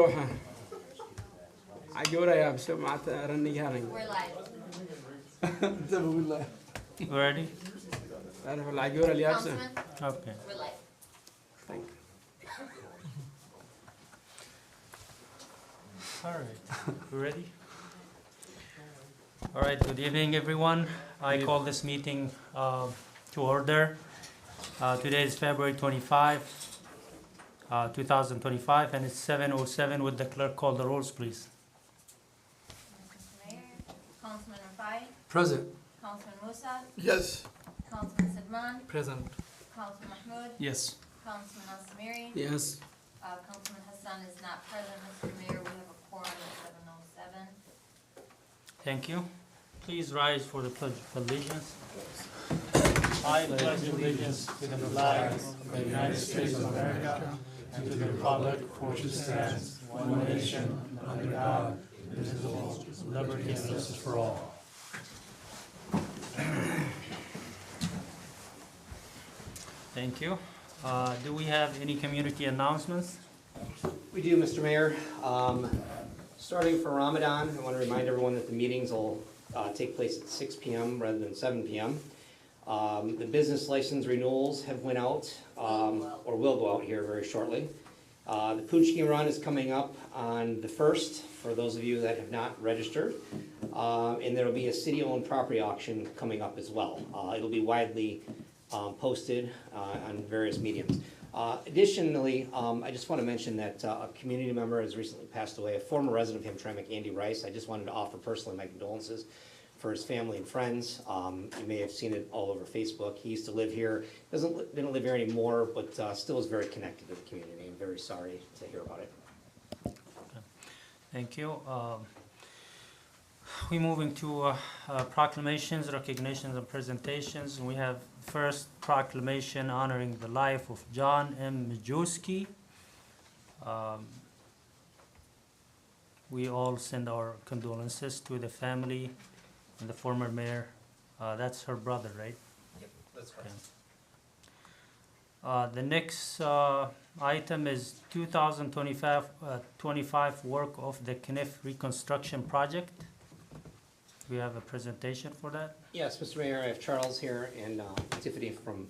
روحه عجورة يا بسم مع رني هاني We're live. انتبهوا بالله Ready? تعرف العجورة اليابسة Councilman, Okay. we're live. All right. You ready? All right. Good evening, everyone. I call this meeting to order. Today is February 25, 2025, and it's 7:07. Would the clerk call the rolls, please? Mr. Mayor, Councilman Rafai, Present. Councilman Musa, Yes. Councilman Sidman, Present. Councilman Mahmoud, Yes. Councilman Al-Samiri. Yes. Councilman Hassan is not present. Mr. Mayor, we have a quorum at 7:07. Thank you. Please rise for the Pledge of Allegiance. I pledge allegiance to the flag of the United States of America and to the republic for which it stands, one nation, under God, indivisible, with liberty and justice for all. Thank you. Do we have any community announcements? We do, Mr. Mayor. Starting for Ramadan, I want to remind everyone that the meetings will take place at 6 p.m. rather than 7 p.m. The business license renewals have went out, or will go out here very shortly. The Poochki Run is coming up on the 1st, for those of you that have not registered. And there will be a city-owned property auction coming up as well. It'll be widely posted on various mediums. Additionally, I just want to mention that a community member has recently passed away, a former resident of Hamtramck, Andy Rice. I just wanted to offer personally my condolences for his family and friends. You may have seen it all over Facebook. He used to live here, didn't live here anymore, but still is very connected to the community. I'm very sorry to hear about it. Thank you. We're moving to proclamations, recognitions, and presentations. We have first proclamation honoring the life of John M. Majewski. We all send our condolences to the family and the former mayor. That's her brother, right? Yep, that's right. The next item is 2025 work of the Kniff Reconstruction Project. We have a presentation for that. Yes, Mr. Mayor, I have Charles here and Tiffany from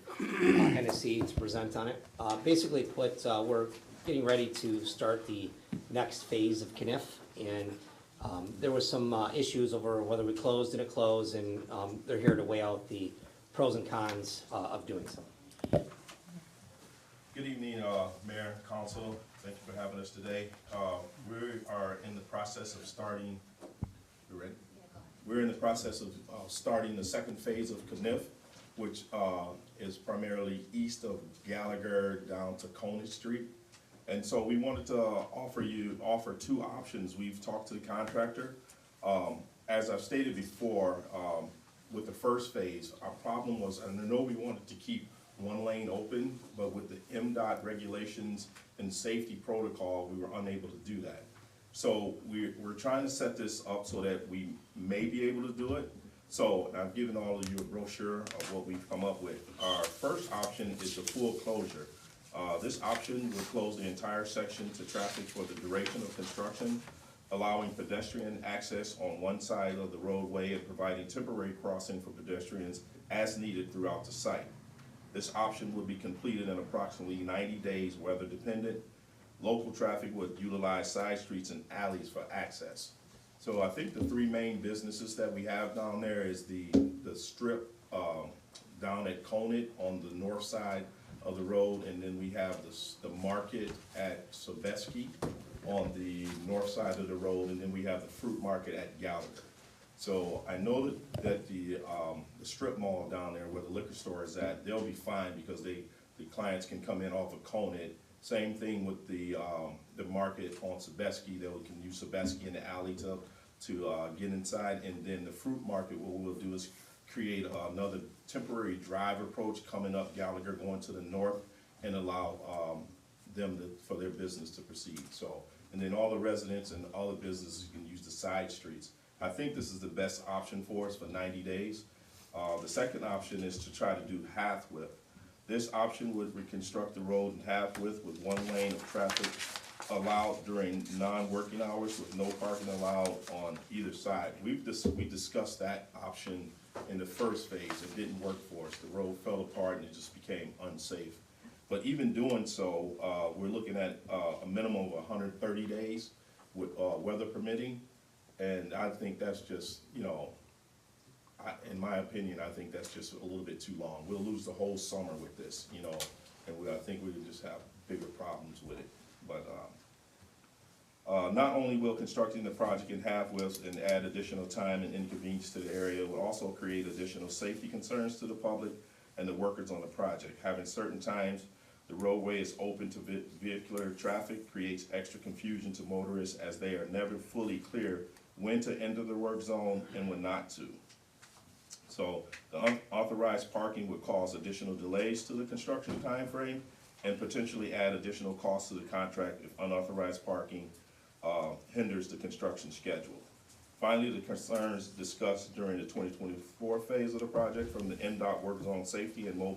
Hennessy to present on it. Basically put, we're getting ready to start the next phase of Kniff, and there was some issues over whether we closed, didn't close, and they're here to weigh out the pros and cons of doing so. Good evening, Mayor, Council. Thank you for having us today. We are in the process of starting, you ready? We're in the process of starting the second phase of Kniff, which is primarily east of Gallagher down to Coney Street. And so we wanted to offer two options. We've talked to the contractor. As I've stated before, with the first phase, our problem was, and I know we wanted to keep one lane open, but with the MDOT regulations and safety protocol, we were unable to do that. So we're trying to set this up so that we may be able to do it. So I've given all of you a brochure of what we've come up with. Our first option is the full closure. This option will close the entire section to traffic for the duration of construction, allowing pedestrian access on one side of the roadway and providing temporary crossing for pedestrians as needed throughout the site. This option will be completed in approximately 90 days, weather dependent. Local traffic would utilize side streets and alleys for access. So I think the three main businesses that we have down there is the strip down at Conant on the north side of the road, and then we have the market at Sobeski on the north side of the road, and then we have the fruit market at Gallagher. So I know that the strip mall down there where the liquor store is at, they'll be fine because the clients can come in off of Conant. Same thing with the market on Sobeski. They can use Sobeski in the alley to get inside. And then the fruit market, what we'll do is create another temporary drive approach coming up Gallagher going to the north and allow for their business to proceed. So, and then all the residents and all the businesses can use the side streets. I think this is the best option for us for 90 days. The second option is to try to do half width. This option would reconstruct the road in half width with one lane of traffic allowed during non-working hours with no parking allowed on either side. We discussed that option in the first phase. It didn't work for us. The road fell apart and it just became unsafe. But even doing so, we're looking at a minimum of 130 days with weather permitting. And I think that's just, you know, in my opinion, I think that's just a little bit too long. We'll lose the whole summer with this, you know, and I think we would just have bigger problems with it. But not only will constructing the project in half-widths and add additional time and inconvenience to the area, it will also create additional safety concerns to the public and the workers on the project. Having certain times the roadway is open to vehicular traffic creates extra confusion to motorists as they are never fully clear when to enter the work zone and when not to. So the unauthorized parking would cause additional delays to the construction timeframe and potentially add additional costs to the contract if unauthorized parking hinders the construction schedule. Finally, the concerns discussed during the 2024 phase of the project from the MDOT Work Zone Safety and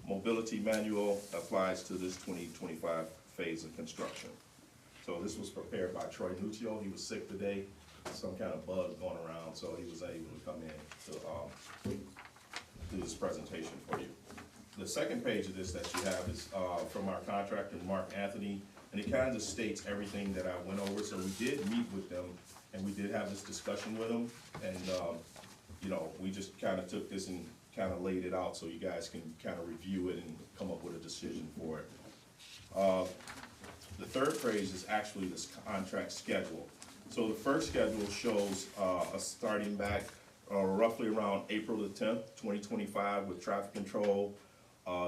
Mobility Manual applies to this 2025 phase of construction. So this was prepared by Troy Nuccio. He was sick today, some kind of bug going around, so he was able to come in to do this presentation for you. The second page of this that you have is from our contractor, Mark Anthony, and it kind of states everything that I went over. So we did meet with them, and we did have this discussion with them, and you know, we just kind of took this and kind of laid it out so you guys can kind of review it and come up with a decision for it. The third page is actually this contract schedule. So the first schedule shows us starting back roughly around April the 10th, 2025 with traffic control,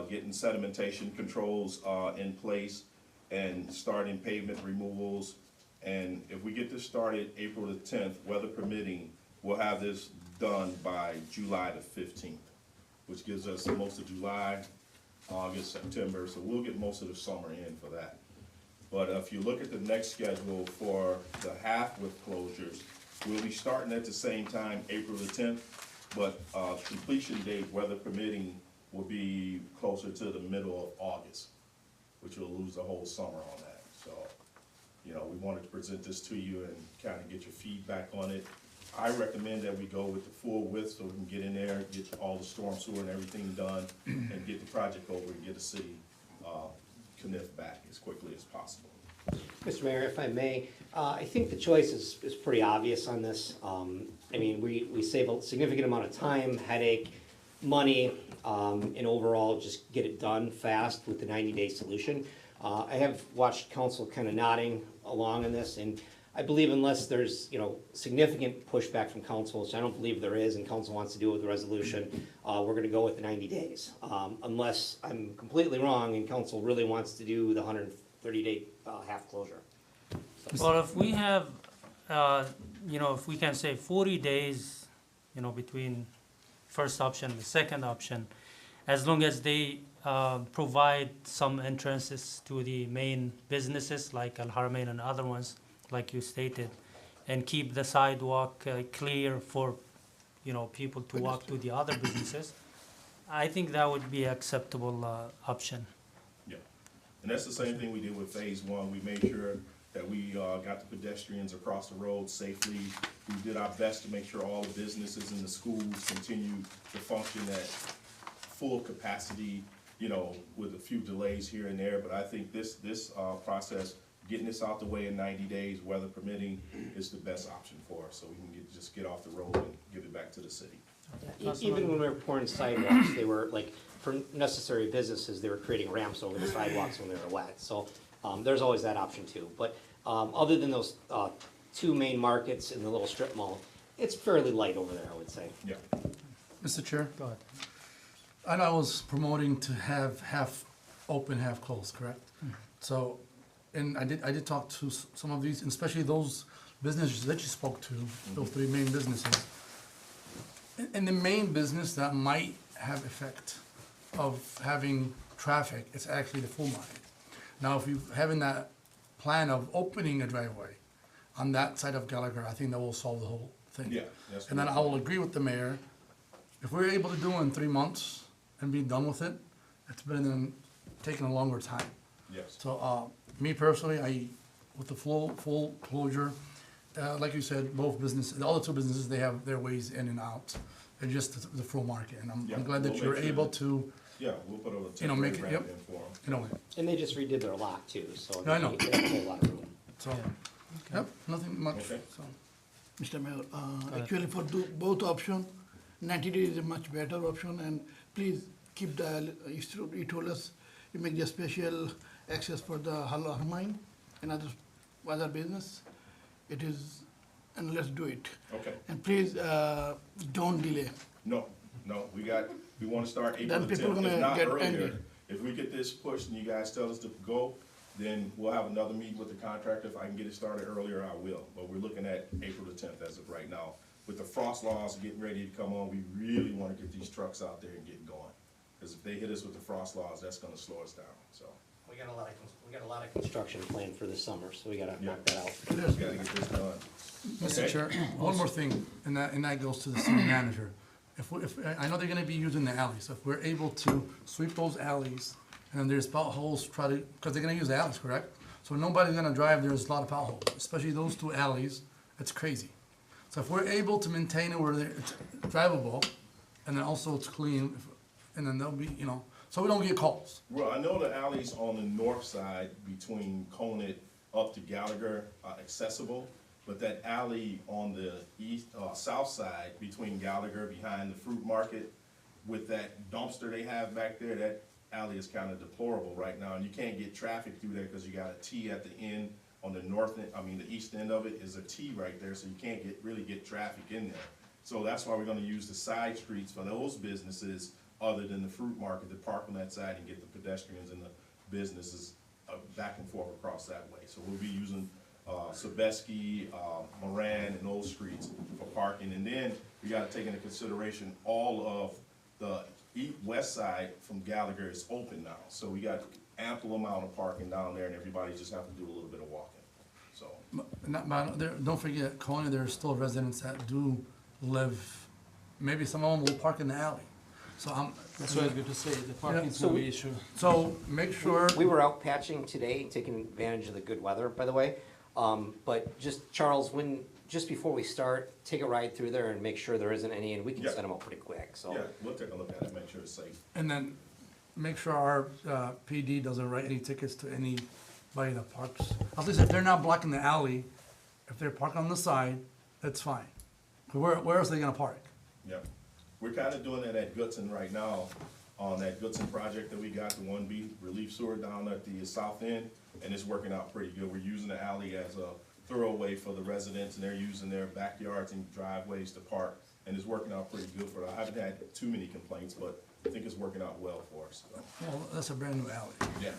getting sedimentation controls in place, and starting pavement removals. And if we get this started April the 10th, weather permitting, we'll have this done by July the 15th, which gives us most of July, August, September, so we'll get most of the summer in for that. But if you look at the next schedule for the half-width closures, we'll be starting at the same time, April the 10th, but completion date, weather permitting, will be closer to the middle of August, which will lose the whole summer on that. So, you know, we wanted to present this to you and kind of get your feedback on it. I recommend that we go with the full width so we can get in there, get all the storm sewer and everything done, and get the project over and get the city Caniff back as quickly as possible. Mr. Mayor, if I may, I think the choice is pretty obvious on this. I mean, we save a significant amount of time, headache, money, and overall just get it done fast with the 90-day solution. I have watched council kind of nodding along in this, and I believe unless there's, you know, significant pushback from council, which I don't believe there is, and council wants to do it with the resolution, we're gonna go with the 90 days. Unless I'm completely wrong and council really wants to do the 130-day half closure. Well, if we have, you know, if we can say 40 days, you know, between first option and the second option, as long as they provide some entrances to the main businesses like Al Haramain and other ones, like you stated, and keep the sidewalk clear for, you know, people to walk to the other businesses, I think that would be an acceptable option. Yeah, and that's the same thing we did with phase one. We made sure that we got the pedestrians across the road safely. We did our best to make sure all the businesses and the schools continue to function at full capacity, you know, with a few delays here and there. But I think this process, getting this out the way in 90 days, weather permitting, is the best option for us, so we can just get off the road and give it back to the city. Even when we were pouring sidewalks, they were like, for necessary businesses, they were creating ramps over the sidewalks when they were wet. So there's always that option too. But other than those two main markets in the little strip mall, it's fairly light over there, I would say. Yeah. Mr. Chair, Go ahead. and I was promoting to have half open, half closed, correct? So, and I did talk to some of these, and especially those businesses that you spoke to, those three main businesses. In the main business that might have effect of having traffic, it's actually the full market. Now, if you having that plan of opening a driveway on that side of Gallagher, I think that will solve the whole thing. Yeah, that's And then what- I will agree with the mayor, if we're able to do it in 3 months and be done with it, it's better than taking a longer time. Yes. So, me personally, with the full closure, like you said, both businesses, all the two businesses, they have their ways in and out. And just the full market, and Yeah, I'm glad that we'll you're make sure able that- to, Yeah, we'll put a You know, make temporary it- ramp in for them. you know, And they just redid their lot too, so I know. they have a whole lot of room. so, yep, nothing much, Okay. so. Mr. Mayor, actually for both option, 90 days is a much better option, and please keep you told us you make the special access for the Harmine and other business. It is, and let's do it. Okay, And please, don't delay. no, we wanna start April Then the people 10th, if gonna not get earlier. angry. If we get this pushed and you guys tell us to go, then we'll have another meeting with the contractor. If I can get it started earlier, I will. But we're looking at April the 10th as of right now. With the frost laws getting ready to come on, we really wanna get these trucks out there and get going. Cause if they hit us with the frost laws, that's gonna slow us down, so. We got a lot of construction planned for this summer, so we gotta knock that out. We gotta get this done. Mr. Okay. Chair, one more thing, and that goes to the city manager. If I know they're gonna be using the alleys, if we're able to sweep those alleys, and then there's potholes, because they're gonna use the alleys, correct? So nobody's gonna drive, there's a lot of potholes, especially those two alleys, it's crazy. So if we're able to maintain it where it's drivable, and then also it's clean, and then they'll be, so we don't get calls. Well, I know the alleys on the north side between Conant up to Gallagher are accessible, but that alley on the south side between Gallagher behind the fruit market with that dumpster they have back there, that alley is kind of deplorable right now, and you can't get traffic through there because you got a T at the end on the the east end of it is a T right there, so you can't really get traffic in there. So that's why we're gonna use the side streets for those businesses other than the fruit market to park on that side and get the pedestrians and the businesses back and forth across that way. So we'll be using Sobeski, Moran, and those streets for parking. And then we gotta take into consideration all of the west side from Gallagher is open now. So we got ample amount of parking down there and everybody just have to do a little bit of walking, so. Don't forget, Coney, there are still residents that do live, maybe some of them will park in the alley. So That's why it's good to say, the parking's So no we- issue. so make sure, We were out patching today, taking advantage of the good weather, by the way. But just, Charles, just before we start, take a ride through there and make sure there isn't any, and we can Yeah. send them out pretty quick, so. Yeah, we'll take a look at it, make sure it's safe. and then make sure our PD doesn't write any tickets to anybody that parks. At least if they're not blocking the alley, if they're parked on the side, that's fine. Where else are they gonna park? Yeah, we're kinda doing that at Goodson right now, on that Goodson project that we got, the 1B relief sewer down at the south end, and it's working out pretty good. We're using the alley as a thoroughway for the residents, and they're using their backyards and driveways to park, and it's working out pretty good for us. I haven't had too many complaints, but I think it's working out well for us, so, Well, that's a brand new alley. yeah.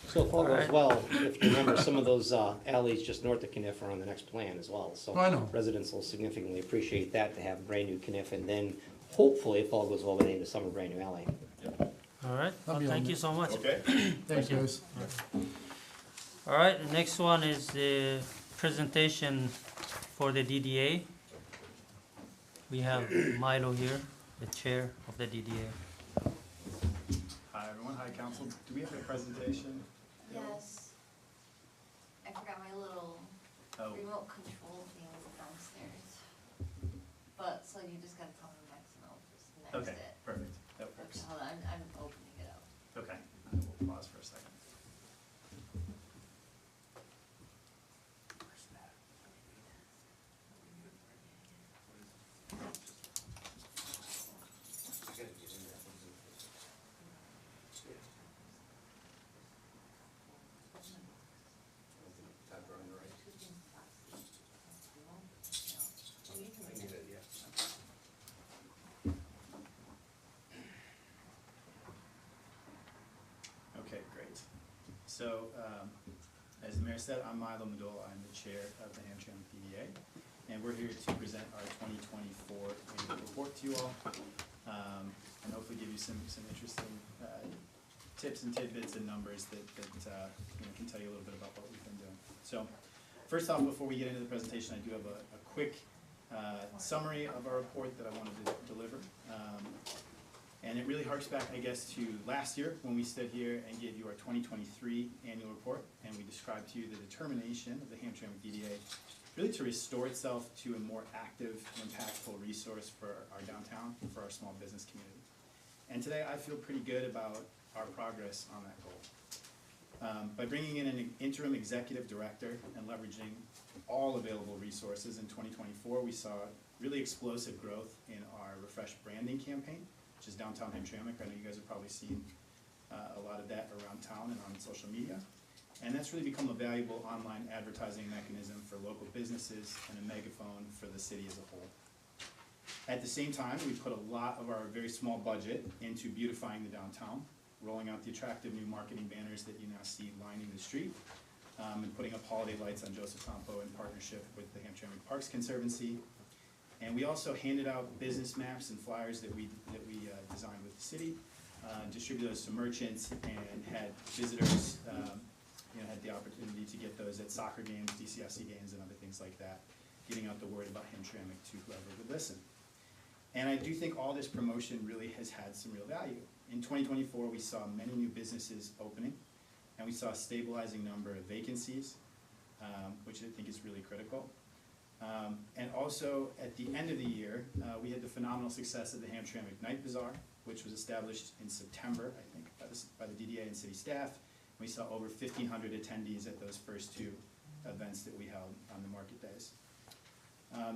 So if all goes well, if you remember, some of those alleys just north of Caniff are on the next plan as well, so. I know. Residents will significantly appreciate that, to have brand new Caniff, and then hopefully, if all goes well, by the end of summer, brand new alley. All right, That'll be thank on you so much. Okay? Thanks, guys. All right, the next one is the presentation for the DDA. We have Milo here, the chair of the DDA. Hi, everyone. Hi, council. Do we have a presentation? Yes. I forgot my little Oh, remote control thing downstairs. But, so you just gotta tell me next and I'll just next okay, it. perfect. That Okay, works. hold on, I'm opening it up. Okay, I will pause for a second. Okay, great. So, as the mayor said, I'm Milo Medola. I'm the chair of the Hamtramck PDA, and we're here to present our 2024 annual report to you all, and hopefully give you some interesting tips and tidbits and numbers that can tell you a little bit about what we've been doing. So, first off, before we get into the presentation, I do have a quick summary of our report that I wanted to deliver. And it really harks back, I guess, to last year when we stood here and gave you our 2023 annual report, and we described to you the determination of the Hamtramck DDA really to restore itself to a more active and impactful resource for our downtown and for our small business community. And today I feel pretty good about our progress on that goal. By bringing in an interim executive director and leveraging all available resources in 2024, we saw really explosive growth in our refresh branding campaign, which is Downtown Hamtramck. I know you guys have probably seen a lot of that around town and on social media. And that's really become a valuable online advertising mechanism for local businesses and a megaphone for the city as a whole. At the same time, we put a lot of our very small budget into beautifying the downtown, rolling out the attractive new marketing banners that you now see lining the street, and putting up holiday lights on Joseph Campo in partnership with the Hamtramck Parks Conservancy. And we also handed out business maps and flyers that we designed with the city, distributed those to merchants, and had visitors had the opportunity to get those at soccer games, DCFC games, and other things like that, getting out the word about Hamtramck to whoever would listen. And I do think all this promotion really has had some real value. In 2024, we saw many new businesses opening, and we saw a stabilizing number of vacancies, which I think is really critical. And also, at the end of the year, we had the phenomenal success of the Hamtramck Night Bazaar, which was established in September, I think, by the DDA and city staff. We saw over 1,500 attendees at those first two events that we held on the market days.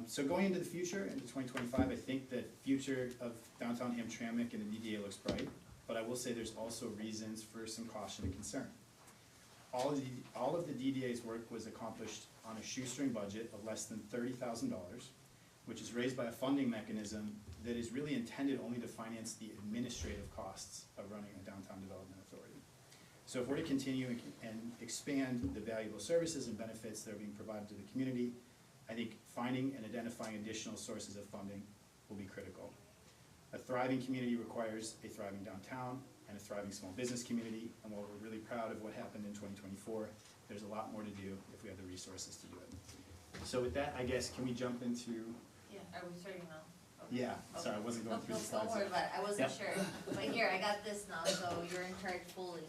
So going into the future, into 2025, I think the future of downtown Hamtramck and the DDA looks bright, but I will say there's also reasons for some caution and concern. All of the DDA's work was accomplished on a shoestring budget of less than $30,000, which is raised by a funding mechanism that is really intended only to finance the administrative costs of running a downtown development authority. So if we're to continue and expand the valuable services and benefits that are being provided to the community, I think finding and identifying additional sources of funding will be critical. A thriving community requires a thriving downtown and a thriving small business community, and while we're really proud of what happened in 2024, there's a lot more to do if we have the resources to do it. So with that, I guess, can we jump into? Yeah, are we starting now? Yeah, sorry, I wasn't going through the slides. Don't worry about it, I wasn't Yep. sure, but here, I got this now, so you're in charge fully.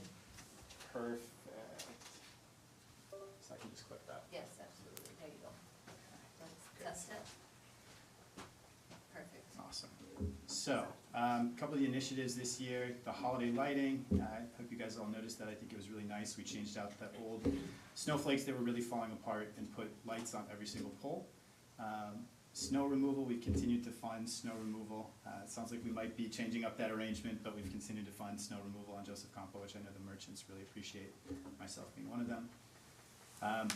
Perfect. So I can just click that. Yes, absolutely, there you go. Let's test it. Perfect. Awesome. So, a couple of the initiatives this year, the holiday lighting, I hope you guys all noticed that. I think it was really nice. We changed out the old snowflakes that were really falling apart and put lights on every single pole. Snow removal, we continued to fund snow removal. It sounds like we might be changing up that arrangement, but we've continued to fund snow removal on Joseph Campo, which I know the merchants really appreciate, myself being one of them.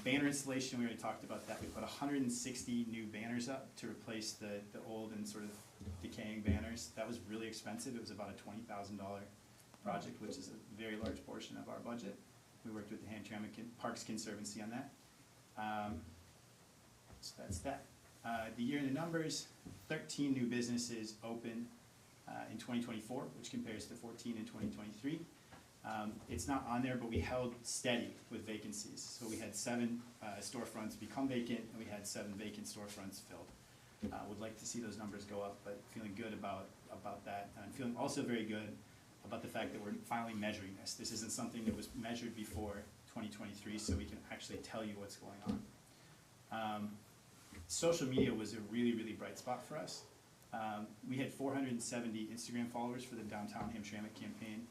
Banner installation, we already talked about that. We put 160 new banners up to replace the old and sort of decaying banners. That was really expensive. It was about a $20,000 project, which is a very large portion of our budget. We worked with the Hamtramck Parks Conservancy on that. So that's that. The year in the numbers, 13 new businesses opened in 2024, which compares to 14 in 2023. It's not on there, but we held steady with vacancies. So we had 7 storefronts become vacant, and we had 7 vacant storefronts filled. Would like to see those numbers go up, but feeling good about that. And feeling also very good about the fact that we're finally measuring this. This isn't something that was measured before 2023, so we can actually tell you what's going on. Social media was a really, really bright spot for us. We had 470 Instagram followers for the Downtown Hamtramck campaign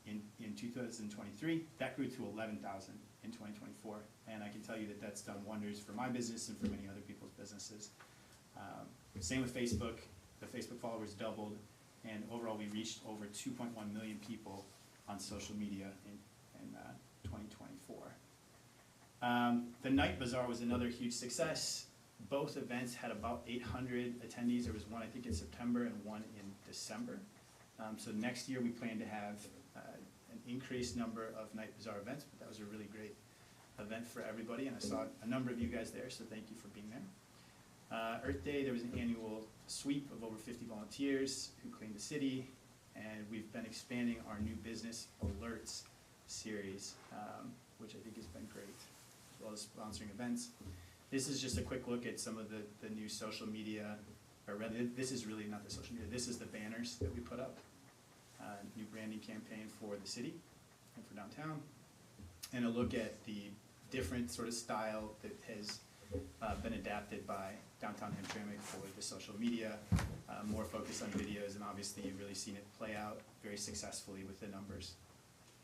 in 2023. That grew to 11,000 in 2024, and I can tell you that that's done wonders for my business and for many other people's businesses. Same with Facebook. The Facebook followers doubled, and overall we reached over 2.1 million people on social media in 2024. The Night Bazaar was another huge success. Both events had about 800 attendees. There was one, I think, in September and one in December. So next year we plan to have an increased number of Night Bazaar events, but that was a really great event for everybody, and I saw a number of you guys there, so thank you for being there. Earth Day, there was an annual sweep of over 50 volunteers who cleaned the city, and we've been expanding our new business alerts series, which I think has been great, as well as sponsoring events. This is just a quick look at some of the new social media or rather, this is really not the social media, this is the banners that we put up. New branding campaign for the city and for downtown. And a look at the different sort of style that has been adapted by Downtown Hamtramck for the social media, more focused on videos, and obviously you've really seen it play out very successfully with the numbers.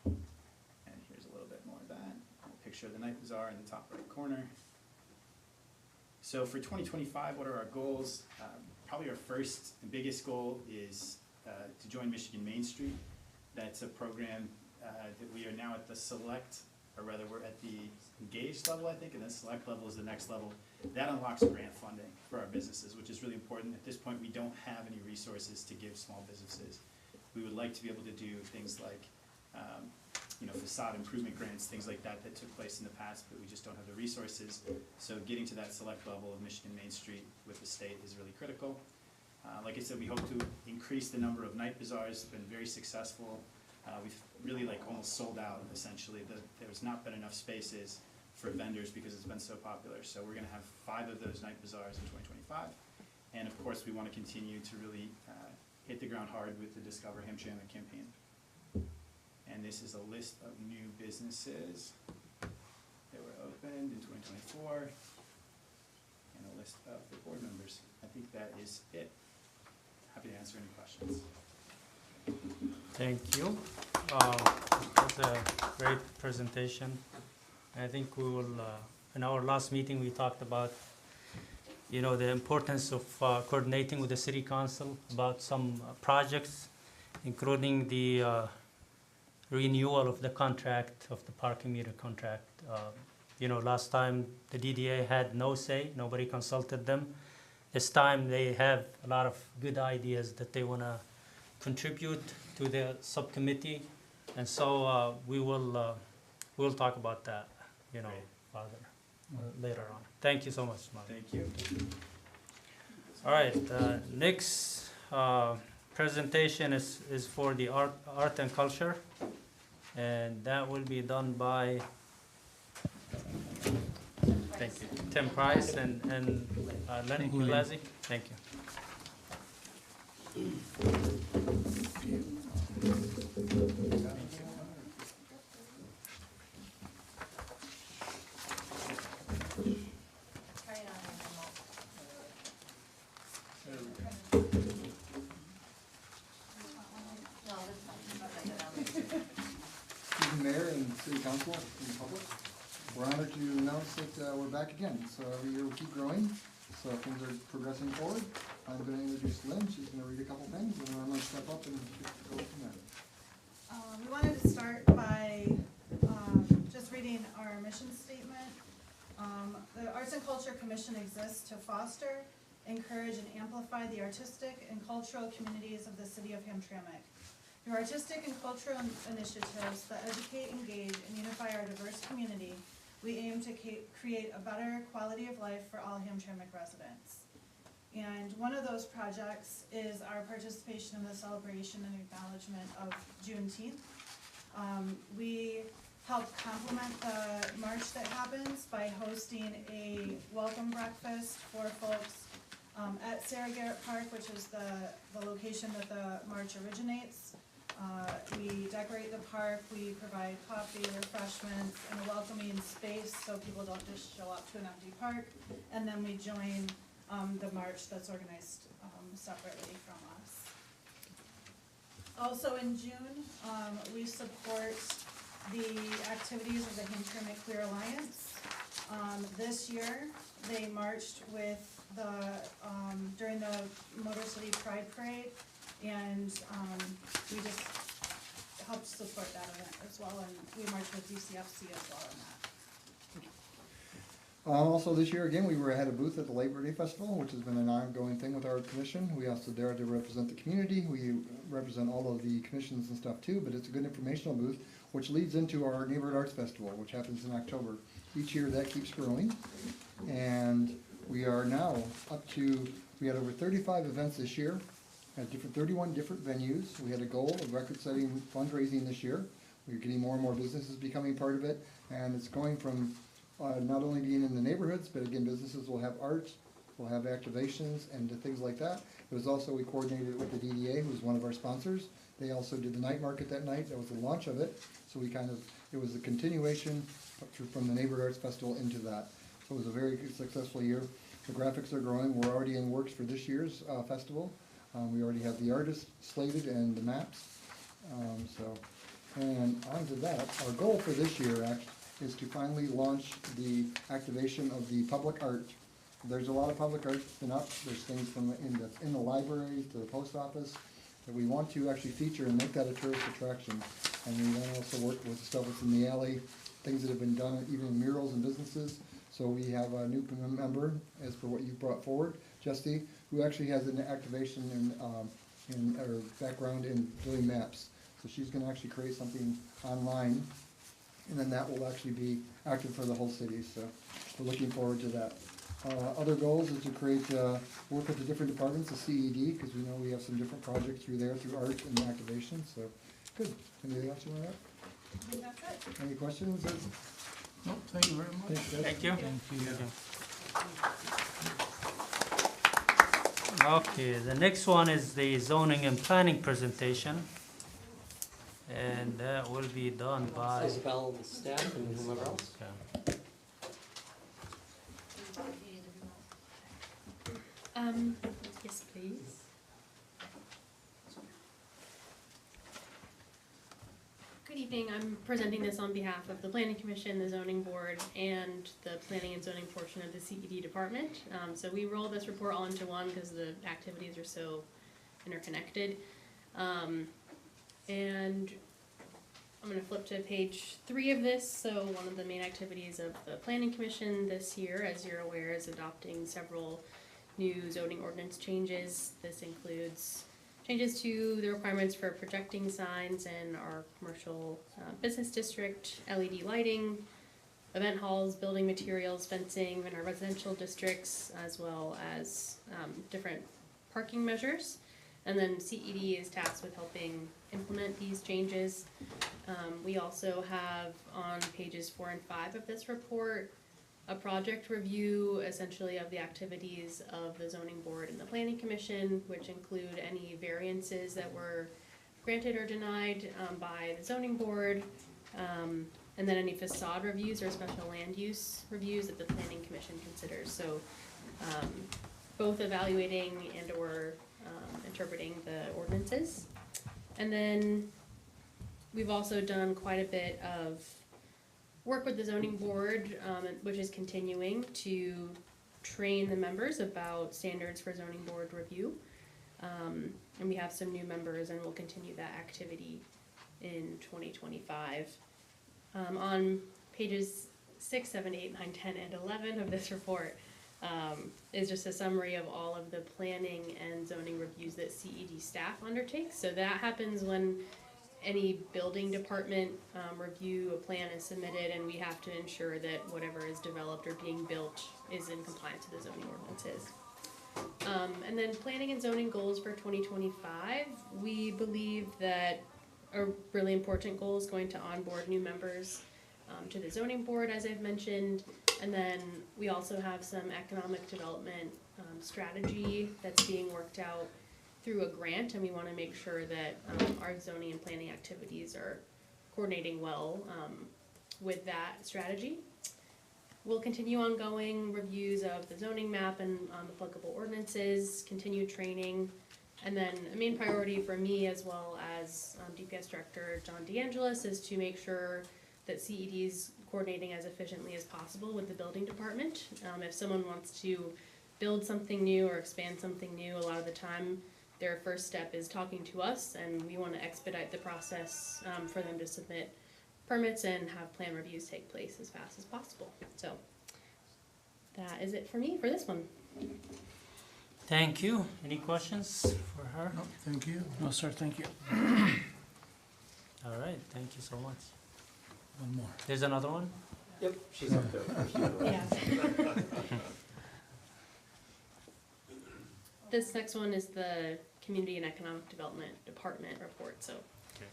And here's a little bit more of that. A picture of the Night Bazaar in the top right corner. So for 2025, what are our goals? Probably our first and biggest goal is to join Michigan Main Street. That's a program that we are now at the select, or rather we're at the engaged level, I think, and then select level is the next level. That unlocks grant funding for our businesses, which is really important. At this point, we don't have any resources to give small businesses. We would like to be able to do things like facade improvement grants, things like that that took place in the past, but we just don't have the resources. So getting to that select level of Michigan Main Street with the state is really critical. Like I said, we hope to increase the number of night bazaars. It's been very successful. We've really almost sold out, essentially. There's not been enough spaces for vendors because it's been so popular. So we're gonna have 5 of those night bazaars in 2025. And of course, we wanna continue to really hit the ground hard with the Discover Hamtramck campaign. And this is a list of new businesses that were opened in 2024, and a list of the board members. I think that is it. Happy to answer any questions. Thank you. That's a great presentation. I think we will, in our last meeting, we talked about, the importance of coordinating with the city council about some projects, including the renewal of the contract, of the parking meter contract. Last time the DDA had no say, nobody consulted them. This time they have a lot of good ideas that they want to contribute to the subcommittee, and so we'll talk about that, further later on. Thank you so much, Mark. Thank you. All right, next presentation is for the art and culture, and that will be done by thank you, Tim Price and Lenny Glazik. Thank you. Turn it on your remote. No, that's not. Excuse me, Mayor and City Council and the public. We're honored to announce that we're back again. So every year we keep growing, so things are progressing forward. I'm going to introduce Lynn. She's going to read a couple things, and then I'm going to step up and go from there. We wanted to start by just reading our mission statement. The Arts and Culture Commission exists to foster, encourage, and amplify the artistic and cultural communities of the city of Hamtramck. Through artistic and cultural initiatives that educate, engage, and unify our diverse community, we aim to create a better quality of life for all Hamtramck residents. And one of those projects is our participation in the celebration and acknowledgement of Juneteenth. We help complement the march that happens by hosting a welcome breakfast for folks at Sarah Garrett Park, which is the location that the march originates. We decorate the park, we provide coffee, refreshments, and a welcoming space so people don't just show up to an empty park. And then we join the march that's organized separately from us. Also in June, we support the activities of the Hamtramck Queer Alliance. This year, they marched with during the Motor City Pride Parade, and we just helped support that event as well, and we marched with DCFC as well in that. Also this year, again, we had a booth at the Labor Day Festival, which has been an ongoing thing with our commission. We also dare to represent the community. We represent all of the commissions and stuff too, but it's a good informational booth, which leads into our Neighborhood Arts Festival, which happens in October. Each year that keeps growing, and we are now up to, we had over 35 events this year, at 31 different venues. We had a goal of record-setting fundraising this year. We're getting more and more businesses becoming part of it, and it's going from not only being in the neighborhoods, but again, businesses will have art, We'll have activations and things like that. It was also, we coordinated with the DDA, who's one of our sponsors. They also did the night market that night. That was the launch of it. So we kind of, it was a continuation from the Neighborhood Arts Festival into that. So it was a very successful year. The graphics are growing. We're already in works for this year's festival. We already have the artists slated and the maps. And on to that, our goal for this year is to finally launch the activation of the public art. There's a lot of public art that's been up. There's things from in the library to the post office that we want to actually feature and make that a tourist attraction. And we then also work with the stuff that's in the alley, things that have been done even in murals and businesses. So we have a new member, as for what you brought forward, Justy, who actually has an activation in her background in doing maps. So she's gonna actually create something online, and then that will actually be active for the whole city, so we're looking forward to that. Other goals is to create, work with the different departments, the CED, because we know we have some different projects through there, through art and activation, so, good. Anything else you want to add? I think that's it. Any questions? No, thank you very much. Thanks, guys. Thank you. Okay, the next one is the zoning and planning presentation. And that will be done by. Isabel, the staff, and whomever else. Okay. Yes, please. Good evening, I'm presenting this on behalf of the Planning Commission, the Zoning Board, and the Planning and Zoning portion of the CED department. So we roll this report all into one because the activities are so interconnected. And I'm going to flip to page 3 of this. So one of the main activities of the Planning Commission this year, as you're aware, is adopting several new zoning ordinance changes. This includes changes to the requirements for projecting signs in our commercial business district, LED lighting, event halls, building materials, fencing in our residential districts, as well as different parking measures. And then CED is tasked with helping implement these changes. We also have on pages 4 and 5 of this report a project review essentially of the activities of the Zoning Board and the Planning Commission, which include any variances that were granted or denied by the Zoning Board, and then any facade reviews or special land use reviews that the Planning Commission considers. So both evaluating and or interpreting the ordinances. And then we've also done quite a bit of work with the Zoning Board, which is continuing to train the members about standards for Zoning Board review. And we have some new members, and we'll continue that activity in 2025. On pages 6, 7, 8, 9, 10, and 11 of this report is just a summary of all of the planning and zoning reviews that CED staff undertakes. So that happens when any building department review a plan is submitted, and we have to ensure that whatever is developed or being built is in compliance with the zoning ordinances. And then planning and zoning goals for 2025, we believe that a really important goal is going to onboard new members to the zoning board, as I've mentioned. And then we also have some economic development strategy that's being worked out through a grant, and we want to make sure that our zoning and planning activities are coordinating well with that strategy. We'll continue ongoing reviews of the zoning map and applicable ordinances, continue training, and then a main priority for me as well as DPS Director John DeAngelis is to make sure that CED is coordinating as efficiently as possible with the building department. If someone wants to build something new or expand something new, a lot of the time their first step is talking to us, and we want to expedite the process for them to submit permits and have plan reviews take place as fast as possible. So that is it for me for this one. Thank you. Any questions for her? No, thank you. No, sir, thank you. All right, thank you so much. One more. There's another one? Yep, she's up there. Yeah. This next one is the Community and Economic Development Department report, so. Okay.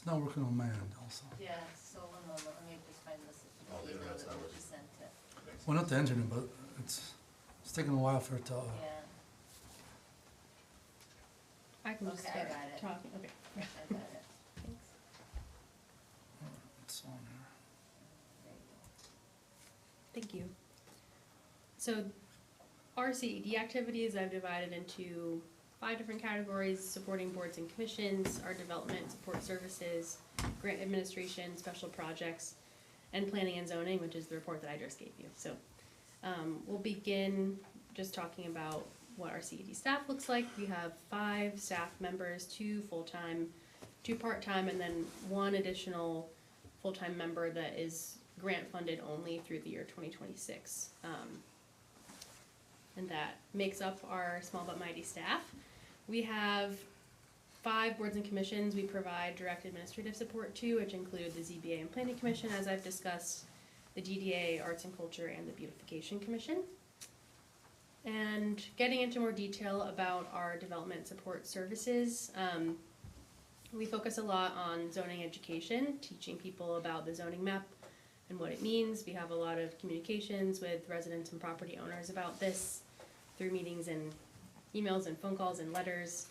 It's not working on my end also. Yeah, so, no, let me just find this. Oh, the email internet's that not we working. sent it. Well, not the internet, but it's taking a while for it to, Yeah, I can just Okay, I start got it. talking, okay, I got it. thanks. it's on here. There you go. Thank you. So our CED activities I've divided into 5 different categories: supporting boards and commissions, our development and support services, grant administration, special projects, and planning and zoning, which is the report that I just gave you. So we'll begin just talking about what our CED staff looks like. We have 5 staff members, 2 full-time, 2 part-time, and then 1 additional full-time member that is grant funded only through the year 2026. And that makes up our small but mighty staff. We have 5 boards and commissions we provide direct administrative support to, which include the ZBA and Planning Commission, as I've discussed, the DDA, Arts and Culture, and the Beautification Commission. And getting into more detail about our development support services, we focus a lot on zoning education, teaching people about the zoning map and what it means. We have a lot of communications with residents and property owners about this through meetings and emails and phone calls and letters,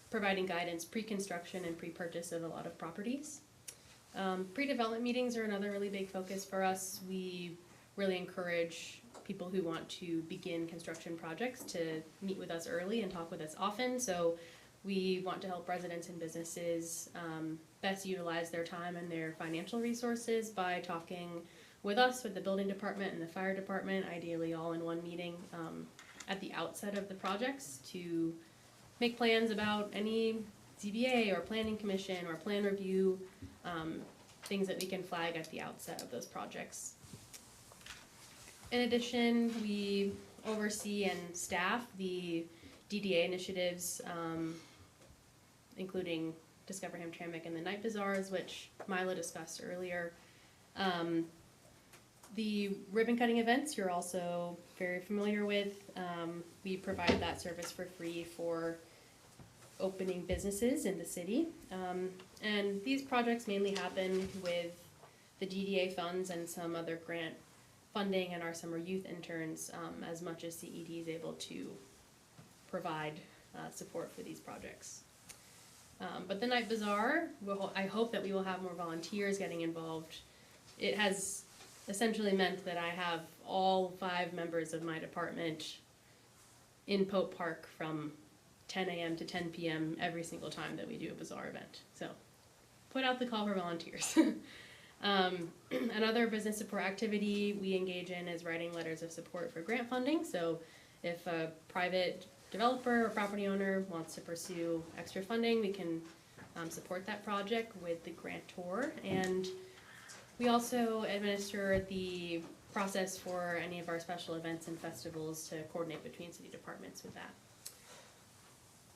providing guidance pre-construction and pre-purchase of a lot of properties. Pre-development meetings are another really big focus for us. We really encourage people who want to begin construction projects to meet with us early and talk with us often. So we want to help residents and businesses best utilize their time and their financial resources by talking with us, with the building department and the fire department, ideally all in one meeting at the outset of the projects, to make plans about any ZBA or planning commission or plan review, things that we can flag at the outset of those projects. In addition, we oversee and staff the DDA initiatives, including Discover Hamtramck and the Night Bazaars, which Mila discussed earlier. The ribbon cutting events you're also very familiar with. We provide that service for free for opening businesses in the city. And these projects mainly happen with the DDA funds and some other grant funding and our summer youth interns, as much as CED is able to provide support for these projects. But the Night Bazaar, I hope that we will have more volunteers getting involved. It has essentially meant that I have all 5 members of my department in Pope Park from 10 a.m. to 10 p.m. every single time that we do a bazaar event. So put out the call for volunteers. Another business support activity we engage in is writing letters of support for grant funding. So if a private developer or property owner wants to pursue extra funding, we can support that project with the grantor. And we also administer the process for any of our special events and festivals to coordinate between city departments with that.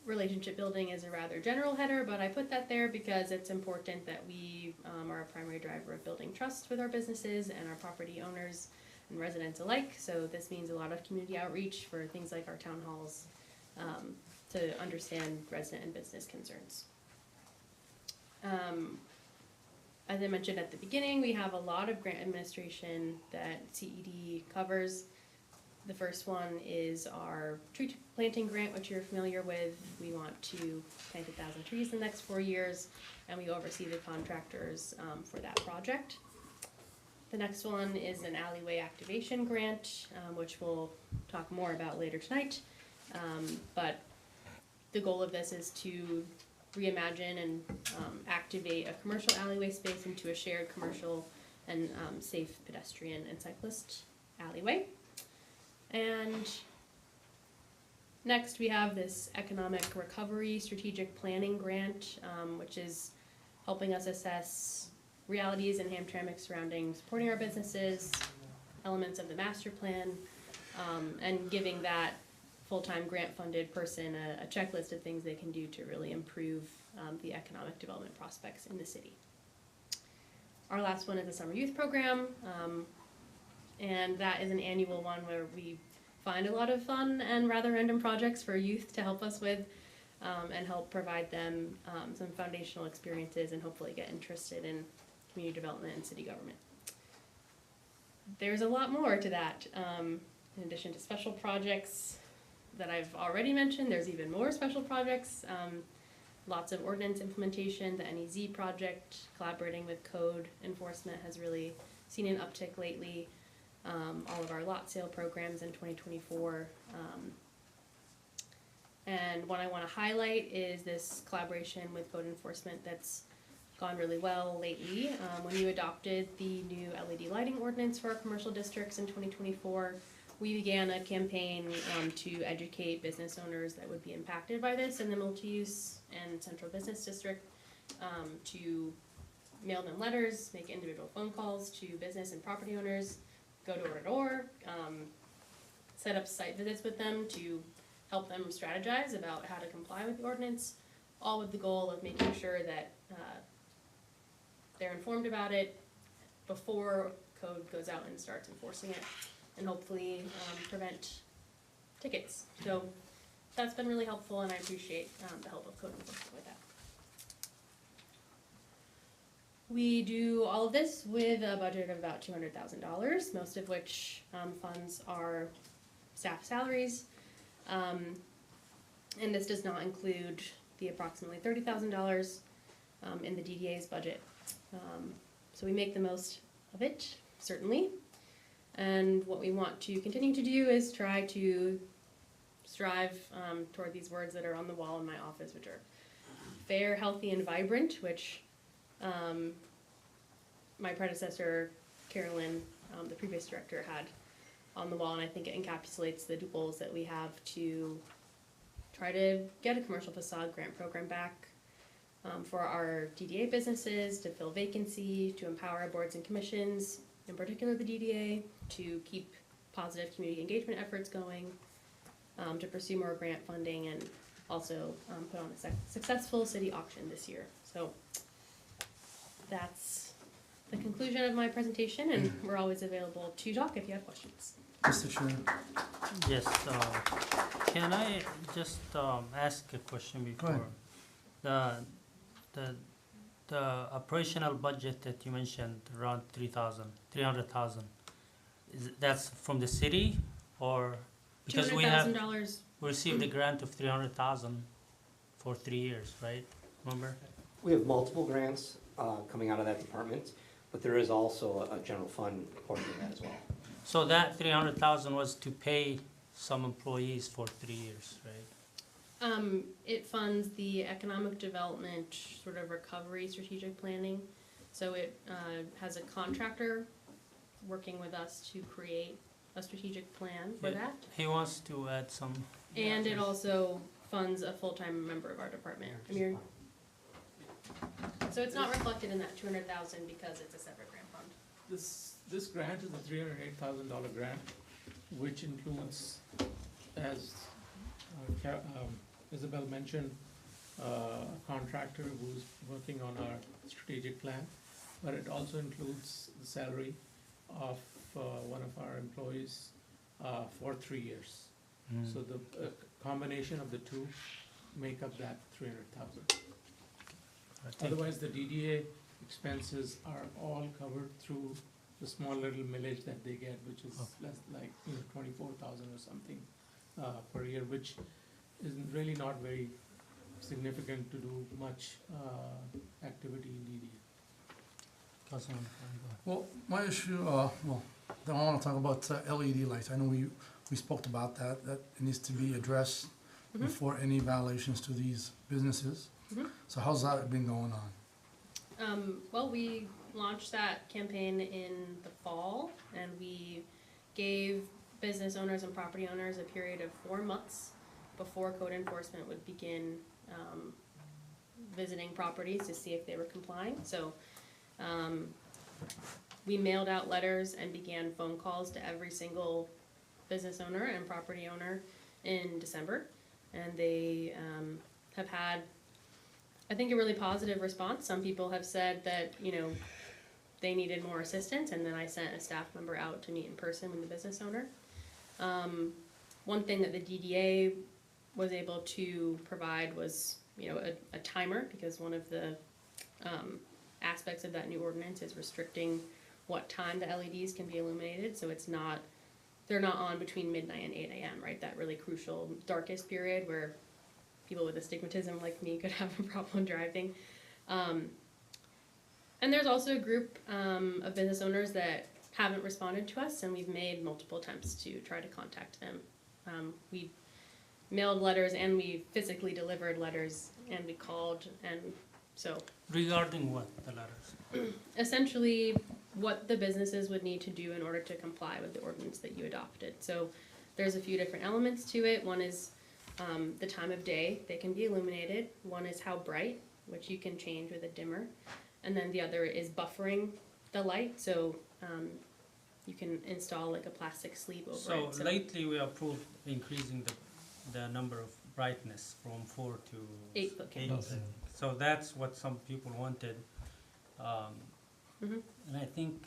Relationship building is a rather general header, but I put that there because it's important that we are a primary driver of building trust with our businesses and our property owners and residents alike. So this means a lot of community outreach for things like our town halls, to understand resident and business concerns. As I mentioned at the beginning, we have a lot of grant administration that CED covers. The first one is our tree planting grant, which you're familiar with. We want to plant 1,000 trees in the next 4 years, and we oversee the contractors for that project. The next one is an alleyway activation grant, which we'll talk more about later tonight. But the goal of this is to reimagine and activate a commercial alleyway space into a shared commercial and safe pedestrian and cyclist alleyway. And next we have this economic recovery strategic planning grant, which is helping us assess realities in Hamtramck surrounding supporting our businesses, elements of the master plan, and giving that full-time grant-funded person a checklist of things they can do to really improve the economic development prospects in the city. Our last one is the summer youth program, and that is an annual one where we find a lot of fun and rather random projects for youth to help us with. and help provide them some foundational experiences and hopefully get interested in community development and city government. There's a lot more to that. In addition to special projects that I've already mentioned, there's even more special projects. Lots of ordinance implementation, the NEZ project, collaborating with code enforcement has really seen an uptick lately. All of our lot sale programs in 2024. And what I want to highlight is this collaboration with code enforcement that's gone really well lately. When you adopted the new LED lighting ordinance for our commercial districts in 2024, we began a campaign to educate business owners that would be impacted by this in the multi-use and central business district, to mail them letters, make individual phone calls to business and property owners, go door to door, set up site visits with them to help them strategize about how to comply with the ordinance, all with the goal of making sure that they're informed about it before code goes out and starts enforcing it, and hopefully prevent tickets. So that's been really helpful, and I appreciate the help of code enforcement with that. We do all of this with a budget of about $200,000, most of which funds our staff salaries. And this does not include the approximately $30,000 in the DDA's budget. So we make the most of it, certainly. And what we want to continue to do is try to strive toward these words that are on the wall in my office, which are fair, healthy, and vibrant, which my predecessor, Carolyn, the previous director, had on the wall, and I think it encapsulates the goals that we have to try to get a commercial facade grant program back for our DDA businesses, to fill vacancy, to empower our boards and commissions, in particular the DDA, to keep positive community engagement efforts going, to pursue more grant funding, and also put on a successful city auction this year. So that's the conclusion of my presentation, and we're always available to talk if you have questions. Mr. Chair. Yes, can I just ask a question before? The operational budget that you mentioned, around 300,000, that's from the city, or because we have $200,000. received a grant of 300,000 for 3 years, right? Remember? We have multiple grants coming out of that department, but there is also a general fund portion of that as well. So that 300,000 was to pay some employees for 3 years, right? It funds the economic development sort of recovery strategic planning. So it has a contractor working with us to create a strategic plan for Yeah. that. He wants to add some. And it also funds a full-time member of our department, Amir. So it's not reflected in that 200,000 because it's a separate grant fund. This grant is a $308,000 grant, which includes, as Isabel mentioned, a contractor who's working on our strategic plan, but it also includes the salary of one of our employees for 3 years. So the combination of the two make up that 300,000. Otherwise, the DDA expenses are all covered through the small little millage that they get, which is less like 24,000 or something per year, which is really not very significant to do much activity in DDA. Well, my issue, then I want to talk about LED lights. I know we spoke about that it needs to be addressed before any violations to these businesses. So how's that been going on? Well, we launched that campaign in the fall, and we gave business owners and property owners a period of 4 months before code enforcement would begin visiting properties to see if they were complying. So we mailed out letters and began phone calls to every single business owner and property owner in December, and they have had, I think, a really positive response. Some people have said that, they needed more assistance, and then I sent a staff member out to meet in person with the business owner. One thing that the DDA was able to provide was, a timer, because one of the aspects of that new ordinance is restricting what time the LEDs can be illuminated, so they're not on between midnight and 8 a.m., right? That really crucial darkest period where people with astigmatism like me could have a problem driving. And there's also a group of business owners that haven't responded to us, and we've made multiple attempts to try to contact them. We mailed letters, and we physically delivered letters, and we called, and so Regarding what, the letters? essentially what the businesses would need to do in order to comply with the ordinance that you adopted. So there's a few different elements to it. One is the time of day they can be illuminated. One is how bright, which you can change with a dimmer. And then the other is buffering the light, so you can install like a plastic sleeve over So it. lately we approved increasing the number of brightness from 4 to 8 foot candles. So that's what some people wanted. Mhm. And I think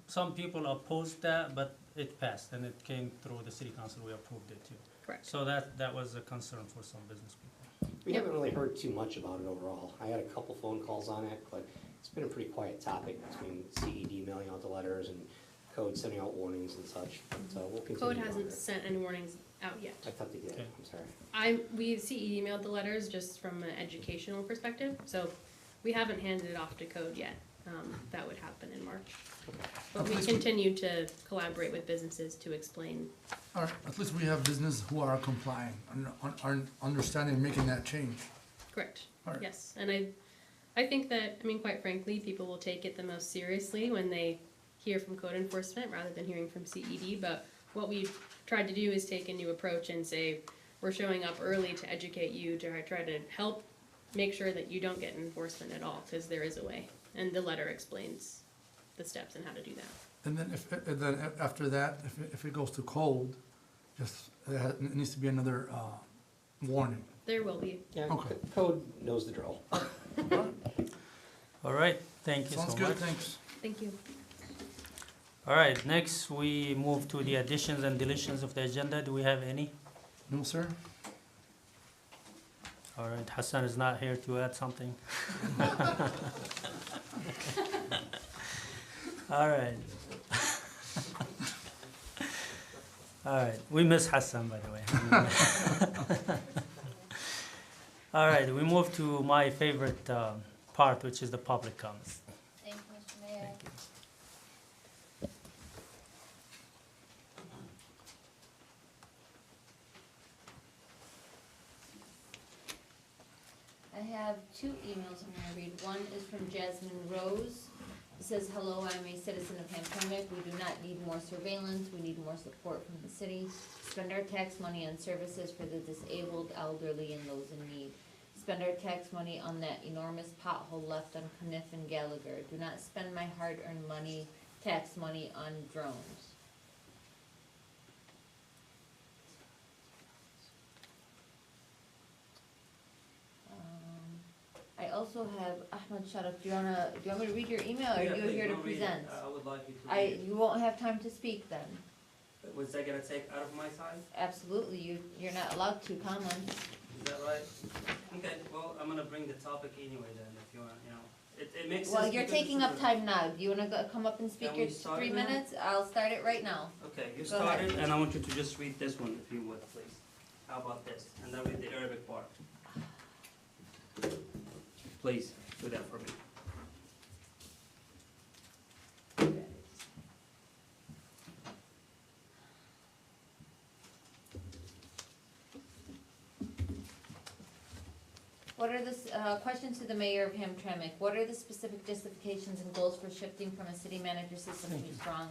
some people opposed that, but it passed and it came through the city council, we approved it too. Correct. So that was a concern for some business people. We Yep. haven't really heard too much about it overall. I had a couple phone calls on it, but it's been a pretty quiet topic between CED mailing out the letters and code sending out warnings and such. So we'll continue. Code to hasn't monitor. sent any warnings out yet. I thought they did, Okay. I'm sorry. We CE emailed the letters just from an educational perspective, so we haven't handed it off to code yet. That would happen in March. But we continue to collaborate with businesses to explain. All right, at least we have business who are complying, and are understanding, making that change. Correct. All right. Yes, and I think that, quite frankly, people will take it the most seriously when they hear from code enforcement rather than hearing from CED. But what we've tried to do is take a new approach and say, we're showing up early to educate you, to try to help make sure that you don't get enforcement at all, because there is a way. And the letter explains the steps and how to do that. And then after that, if it goes to cold, just, it needs to be another, warning. There will be. Yeah, Okay. code knows the drill. All right, thank you so much. Sounds good, thanks. Thank you. All right, next we move to the additions and deletions of the agenda. Do we have any? No, sir? All right, Hassan is not here to add something. All right. All right, we miss Hassan, by the way. All right, we move to my favorite part, which is the public comments. Thank you, Mr. Mayor. Thank you. I have 2 emails I'm gonna read. One is from Jasmine Rose. It says, hello, I'm a citizen of Hamtramck. We do not need more surveillance. We need more support from the city. Spend our tax money on services for the disabled, elderly, and those in need. Spend our tax money on that enormous pothole left on Kniff and Gallagher. Do not spend my hard-earned money, tax money, on drones. I also have Ahmad Sharaf. Do you want me to read your email, or are you here to present? I would like you to read it. You won't have time to speak then. Was that gonna take out of my time? Absolutely, you're not allowed to comment. Is that right? Okay, well, I'm gonna bring the topic anyway then, if you want, it makes sense. Well, you're because taking it's up time now. Do you wanna come up and speak Can your we start 3 now? minutes? I'll start it right now. Okay, you Go ahead. started, and I want you to just read this one, if you would, please. How about this? And then read the Arabic part. Please, do that for me. What are the, questions to the mayor of Hamtramck? What are the specific justifications and goals for shifting from a city manager system to a strong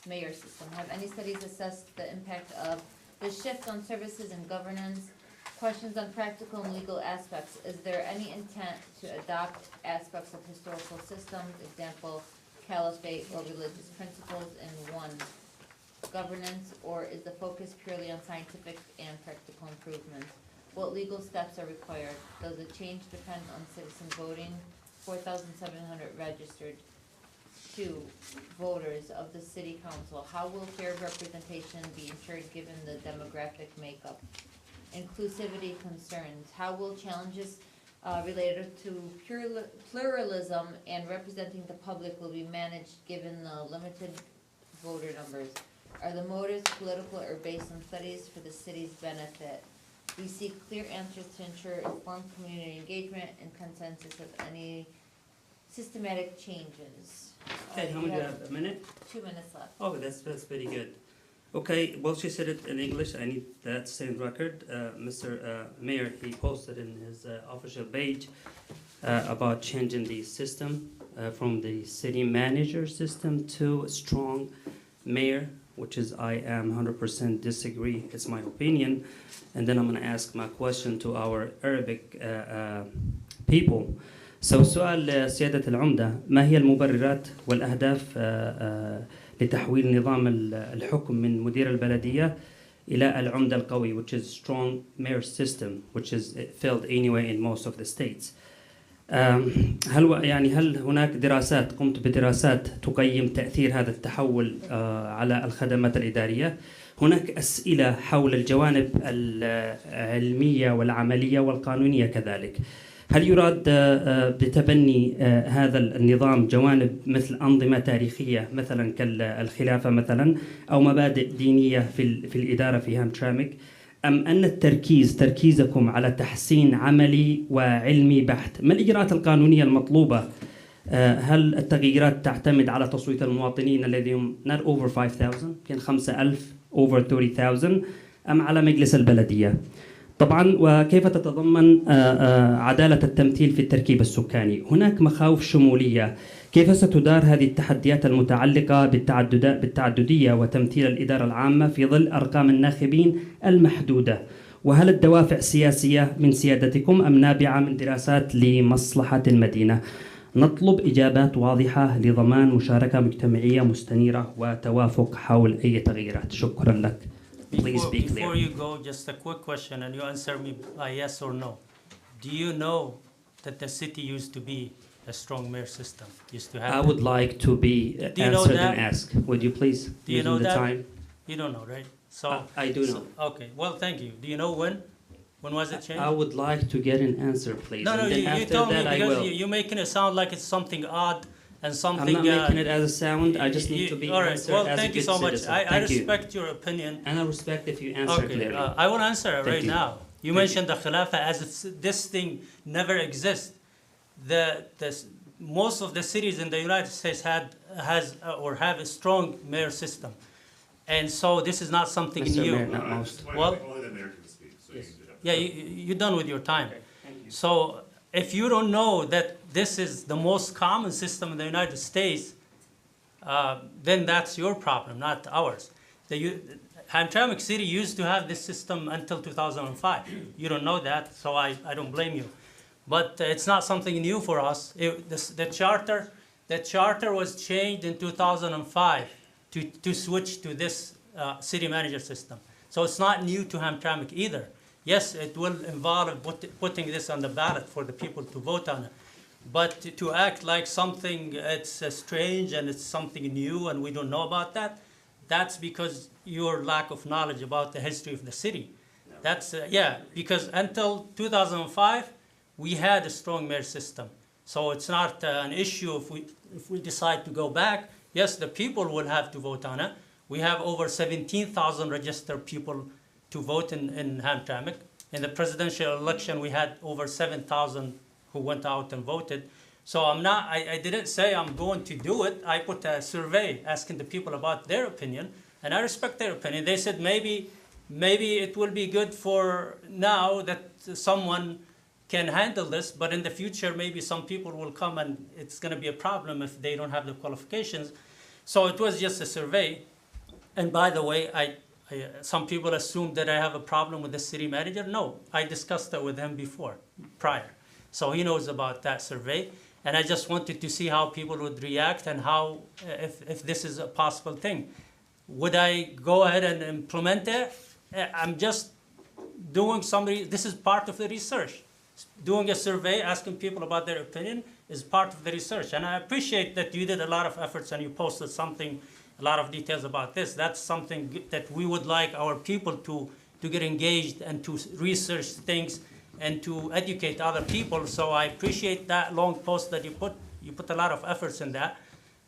mayor system? Have any studies assessed the impact of the shift on services and governance? Questions on practical and legal aspects. Is there any intent to adopt aspects of historical systems, example, caliphate or religious principles in one governance, or is the focus purely on scientific and practical improvements? What legal steps are required? Does the change depend on citizen voting? 4,700 registered. 2, voters of the city council. How will fair representation be ensured given the demographic makeup? inclusivity concerns? How will challenges related to pluralism and representing the public will be managed given the limited voter numbers? Are the motives political or based on studies for the city's benefit? We seek clear answers to ensure informed community engagement and consensus of any systematic changes. Okay, how You many do you have, a minute? 2 minutes left. Oh, that's very good. Okay, well, she said it in English, I need that same record. Mr. Mayor, he posted in his official page about changing the system from the city manager system to a strong mayor, which is I am 100% disagree, it's my opinion. And then I'm gonna ask my question to our Arabic people. So سؤال سيادة العمدة، ما هي المبررات والأهداف لتحويل نظام الحكم من مدير البلدية إلى العمدة القوي, which is strong mayor system, which is failed anyway in most of the states. هل هناك دراسات قمت بدراسات تقيم تأثير هذا التحول على الخدمات الإدارية؟ هناك أسئلة حول الجوانب العلمية والعملية والقانونية كذلك. هل يراد بتبني هذا النظام جوانب مثل أنظمة تاريخية مثلا كالخلافة مثلا أو مبادئ دينية في الإدارة في هامترامك، أم أن تركيزكم على تحسين عملي وعلمي بحت؟ ما الإجراءات القانونية المطلوبة؟ هل التغييرات تعتمد على تصويت المواطنين الذين not over 5,000 يمكن 5,000 over 30,000 أم على مجلس البلدية؟ طبعا وكيف تتضمن عدالة التمثيل في التركيب السكاني؟ هناك مخاوف شمولية، كيف ستدار هذه التحديات المتعلقة بالتعددية وتمثيل الإدارة العامة في ظل أرقام الناخبين المحدودة؟ وهل الدوافع سياسية من سيادتكم أم نابعة من دراسات لمصلحة المدينة؟ نطلب إجابات واضحة لضمان مشاركة مجتمعية مستنيرة وتوافق حول أي تغييرات. شكرا لك. Before you go, just a quick question, and you answer me by yes or no. Do you know that the city used to be a strong mayor system? Used to have. I would like to be answered and asked. Would you please? Do you know the that? time? You don't know, right? So I do know. Okay. Well, thank you. Do you know when? When was it changed? I would like to get an answer, please. No, and then you after told me that, because I will. you're making it sound like it's something odd and something. I'm not making it as a sound. I just need to be all right. answered Well, as thank a you good so much. citizen. I Thank you. respect your opinion. And I respect if you answer Okay, clearly. I will answer Thank right you. now. You mentioned the Khilafah as if this thing never exists. Most of the cities in the United States have a strong mayor system, and so this is not something Mr. new. Mayor, not most. Well, Only the mayor can speak, so you can do that. yeah, you're done with your time. Okay, thank you. So if you don't know that this is the most common system in the United States, then that's your problem, not ours. Hamtramck City used to have this system until 2005. You don't know that, so I don't blame you. But it's not something new for us. The charter was changed in 2005 to switch to this city manager system. So it's not new to Hamtramck either. Yes, it will involve putting this on the ballot for the people to vote on it. But to act like something it's strange and it's something new and we don't know about that, that's because your lack of knowledge about the history of the city. That's, because until 2005, we had a strong mayor system. So it's not an issue if we decide to go back. Yes, the people will have to vote on it. We have over 17,000 registered people to vote in Hamtramck. In the presidential election, we had over 7,000 who went out and voted. So I didn't say I'm going to do it. I put a survey asking the people about their opinion, and I respect their opinion. They said maybe it will be good for now that someone can handle this, but in the future, maybe some people will come and it's going to be a problem if they don't have the qualifications. So it was just a survey. And by the way, some people assume that I have a problem with the city manager. No, I discussed that with him prior. So he knows about that survey. And I just wanted to see how people would react and how, if this is a possible thing. Would I go ahead and implement it? I'm just doing this is part of the research. Doing a survey, asking people about their opinion is part of the research. And I appreciate that you did a lot of efforts and you posted a lot of details about this. That's something that we would like our people to to get engaged and to research things and to educate other people. So I appreciate that long post that you put. You put a lot of efforts in that.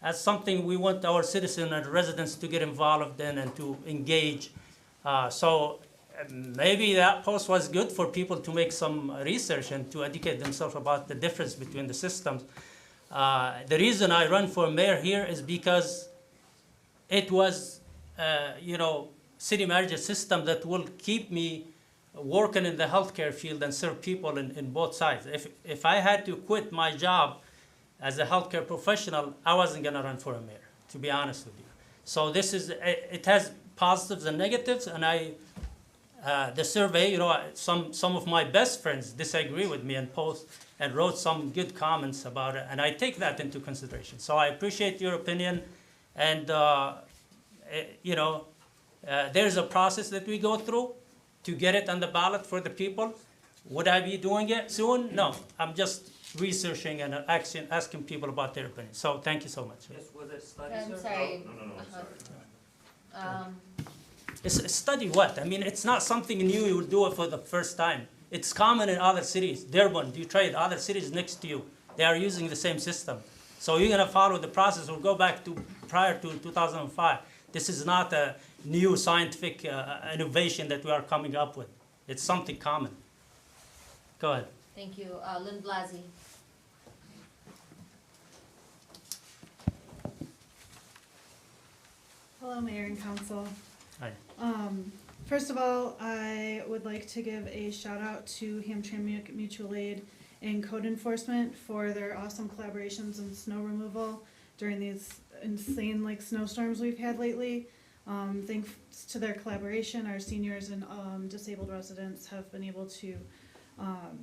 That's something we want our citizens and residents to get involved in and to engage. So maybe that post was good for people to make some research and to educate themselves about the difference between the systems. The reason I run for mayor here is because it was, city manager system that will keep me working in the healthcare field and serve people in both sides. If I had to quit my job as a healthcare professional, I wasn't gonna run for a mayor, to be honest with you. So it has positives and negatives, and the survey, some of my best friends disagree with me and wrote some good comments about it, and I take that into consideration. So I appreciate your opinion, and there's a process that we go through to get it on the ballot for the people. Would I be doing it soon? No, I'm just researching and asking people about their opinion. So thank you so much. Was it study, I'm sir? sorry. No. It's a study what? I mean, it's not something new. You will do it for the first time. It's common in other cities. Durban, Detroit, other cities next to you, they are using the same system. So you're gonna follow the process. We'll go back to prior to 2005. This is not a new scientific innovation that we are coming up with. It's something common. Go ahead. Thank you. Lynn Blasey. Hello, Mayor and Council. Hi. First of all, I would like to give a shout out to Hamtramck Mutual Aid and Code Enforcement for their awesome collaborations in snow removal during these insane snowstorms we've had lately. Thanks to their collaboration, our seniors and disabled residents have been able to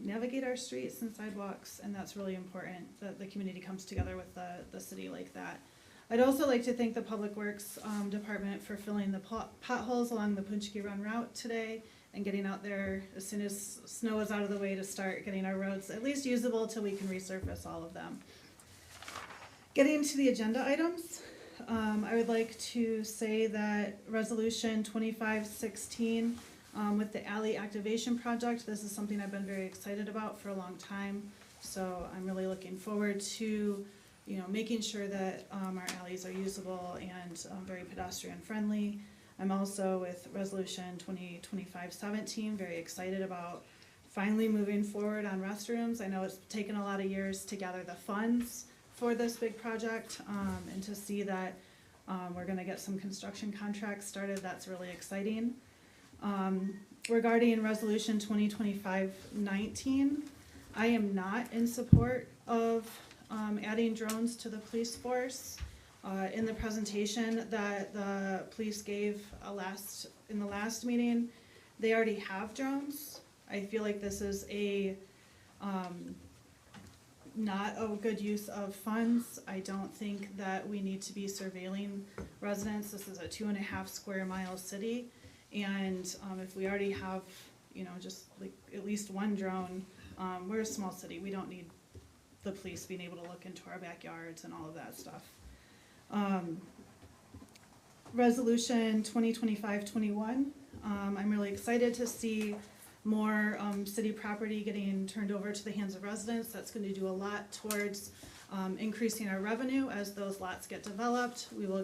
navigate our streets and sidewalks, and that's really important that the community comes together with the city like that. I'd also like to thank the Public Works Department for filling the potholes along the Punchki Run route today and getting out there as soon as snow is out of the way to start getting our roads at least usable till we can resurface all of them. Getting to the agenda items, I would like to say that Resolution 2516 with the alley activation project, this is something I've been very excited about for a long time. So I'm really looking forward to making sure that our alleys are usable and very pedestrian friendly. I'm also with Resolution 2025-17 very excited about finally moving forward on restrooms. I know it's taken a lot of years to gather the funds for this big project, and to see that we're gonna get some construction contracts started, that's really exciting. Regarding Resolution 2025-19, I am not in support of adding drones to the police force. In the presentation that the police gave in the last meeting, they already have drones. I feel like this is not a good use of funds. I don't think that we need to be surveilling residents. This is a 2.5 square mile city, and if we already have, just at least one drone, we're a small city. We don't need the police being able to look into our backyards and all of that stuff. Resolution 2025-21. I'm really excited to see more city property getting turned over to the hands of residents. That's going to do a lot towards increasing our revenue as those lots get developed. We'll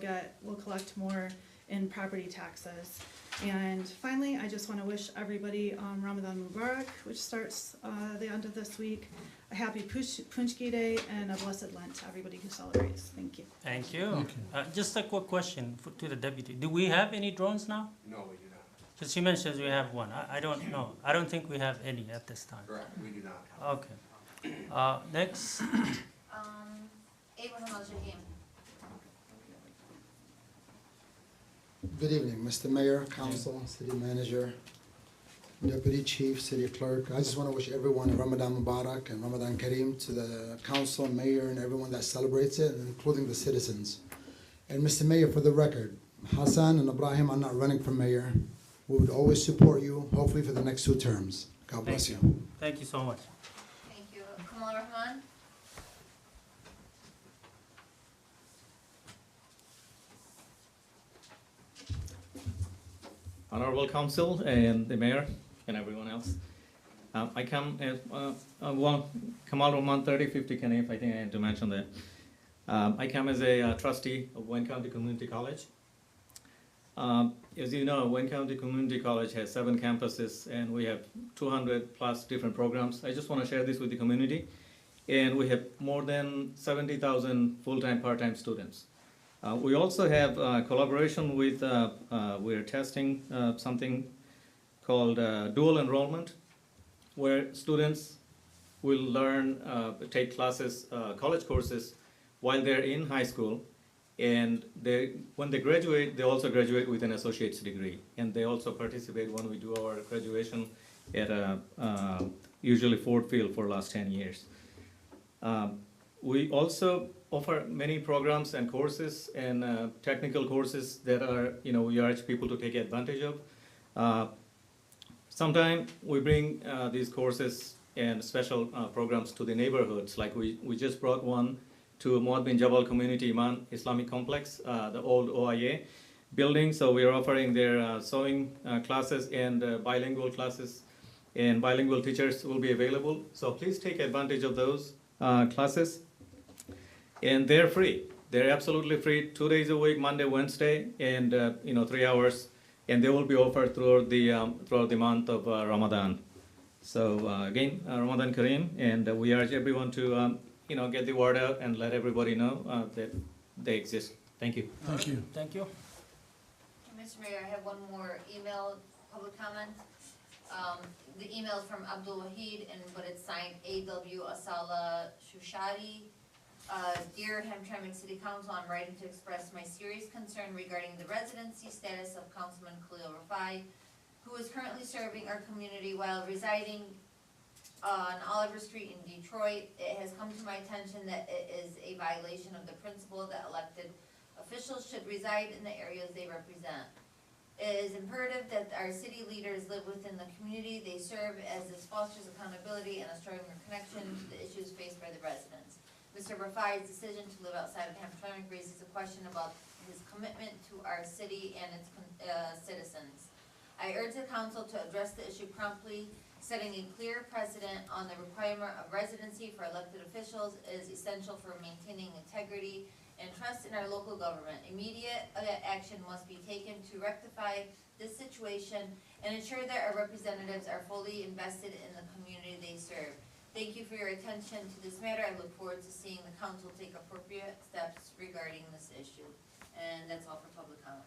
collect more in property taxes. And finally, I just want to wish everybody Ramadan Mubarak, which starts the end of this week, a happy Punchki Day and a blessed Lent to everybody who celebrates. Thank you. Thank you. Just a quick question to the deputy. Do we have any drones now? No, we do not. Because she mentions we have one. I don't know. I don't think we have any at this time. Correct, we do not have. Okay. Next. Abraham Al-Shahim. Good evening, Mr. Mayor, Council, City Manager, Deputy Chief, City Clerk. I just want to wish everyone a Ramadan Mubarak and Ramadan Kareem to the Council, Mayor, and everyone that celebrates it, including the citizens. And Mr. Mayor, for the record, Hassan and Ibrahim are not running for mayor. We would always support you, hopefully for the next 2 terms. God bless you. Thank you so much. Thank you. Kamal Rahman. Honorable Council and the Mayor and everyone else. I come as, Kamal Rahman, 3050 Kanif, I think I had to mention that. I come as a trustee of Wayne County Community College. As you know, Wayne County Community College has 7 campuses and we have 200 plus different programs. I just want to share this with the community. And we have more than 70,000 full-time, part-time students. We also have collaboration with, we're testing something called dual enrollment, where students will learn, take classes, college courses while they're in high school. And when they graduate, they also graduate with an associate's degree. And they also participate when we do our graduation at usually Ford Field for the last 10 years. We also offer many programs and courses and technical courses that are, we urge people to take advantage of. Sometimes we bring these courses and special programs to the neighborhoods, like we just brought one to Muad bin Jabal Community Iman Islamic Complex, the old OIA building. So we are offering their sewing classes and bilingual classes, and bilingual teachers will be available. So please take advantage of those classes. And they're free. They're absolutely free, 2 days a week, Monday, Wednesday, and 3 hours. And they will be offered throughout the month of Ramadan. So again, Ramadan Kareem, and we urge everyone to get the word out and let everybody know that they exist. Thank you. Thank you. Thank you. Mr. Mayor, I have one more email public comment. The email is from Abdul Wahid, but it's signed A.W. Asala Shushadi. Dear Hamtramck City Council, I'm writing to express my serious concern regarding the residency status of Councilman Khalil Rafai, who is currently serving our community while residing on Oliver Street in Detroit. It has come to my attention that it is a violation of the principle that elected officials should reside in the areas they represent. It is imperative that our city leaders live within the community they serve, as this fosters accountability and a stronger connection to the issues faced by the residents. Mr. Rafai's decision to live outside of Hamtramck raises a question about his commitment to our city and its citizens. I urge the council to address the issue promptly. Setting a clear precedent on the requirement of residency for elected officials is essential for maintaining integrity and trust in our local government. Immediate action must be taken to rectify this situation and ensure that our representatives are fully invested in the community they serve. Thank you for your attention to this matter. I look forward to seeing the council take appropriate steps regarding this issue. And that's all for public comment.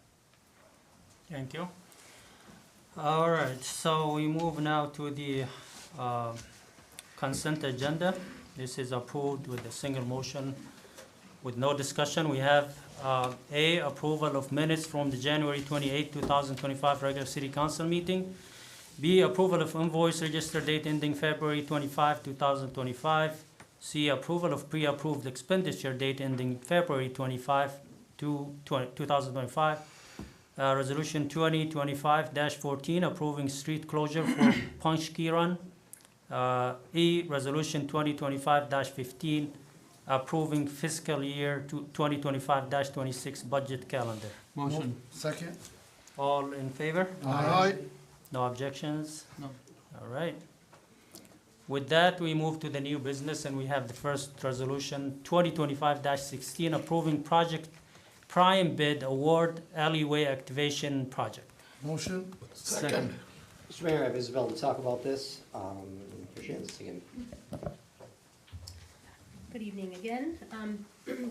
Thank you. All right, so we move now to the consent agenda. This is approved with a single motion with no discussion. We have A, approval of minutes from the January 28, 2025 regular city council meeting. B, approval of invoice register date ending February 25, 2025. C, approval of pre-approved expenditure date ending February 25, 2025. Resolution 2025-14 approving street closure for Panchkiran. E, resolution 2025-15 approving fiscal year 2025-26 budget calendar. Motion. Second. All in favor? Aye. No objections? No. All right. With that, we move to the new business, and we have the first resolution, 2025-16, approving project prime bid award alleyway activation project. Motion. Second. Mr. Mayor, I have Isabel to talk about this. Here she is again. Good evening again.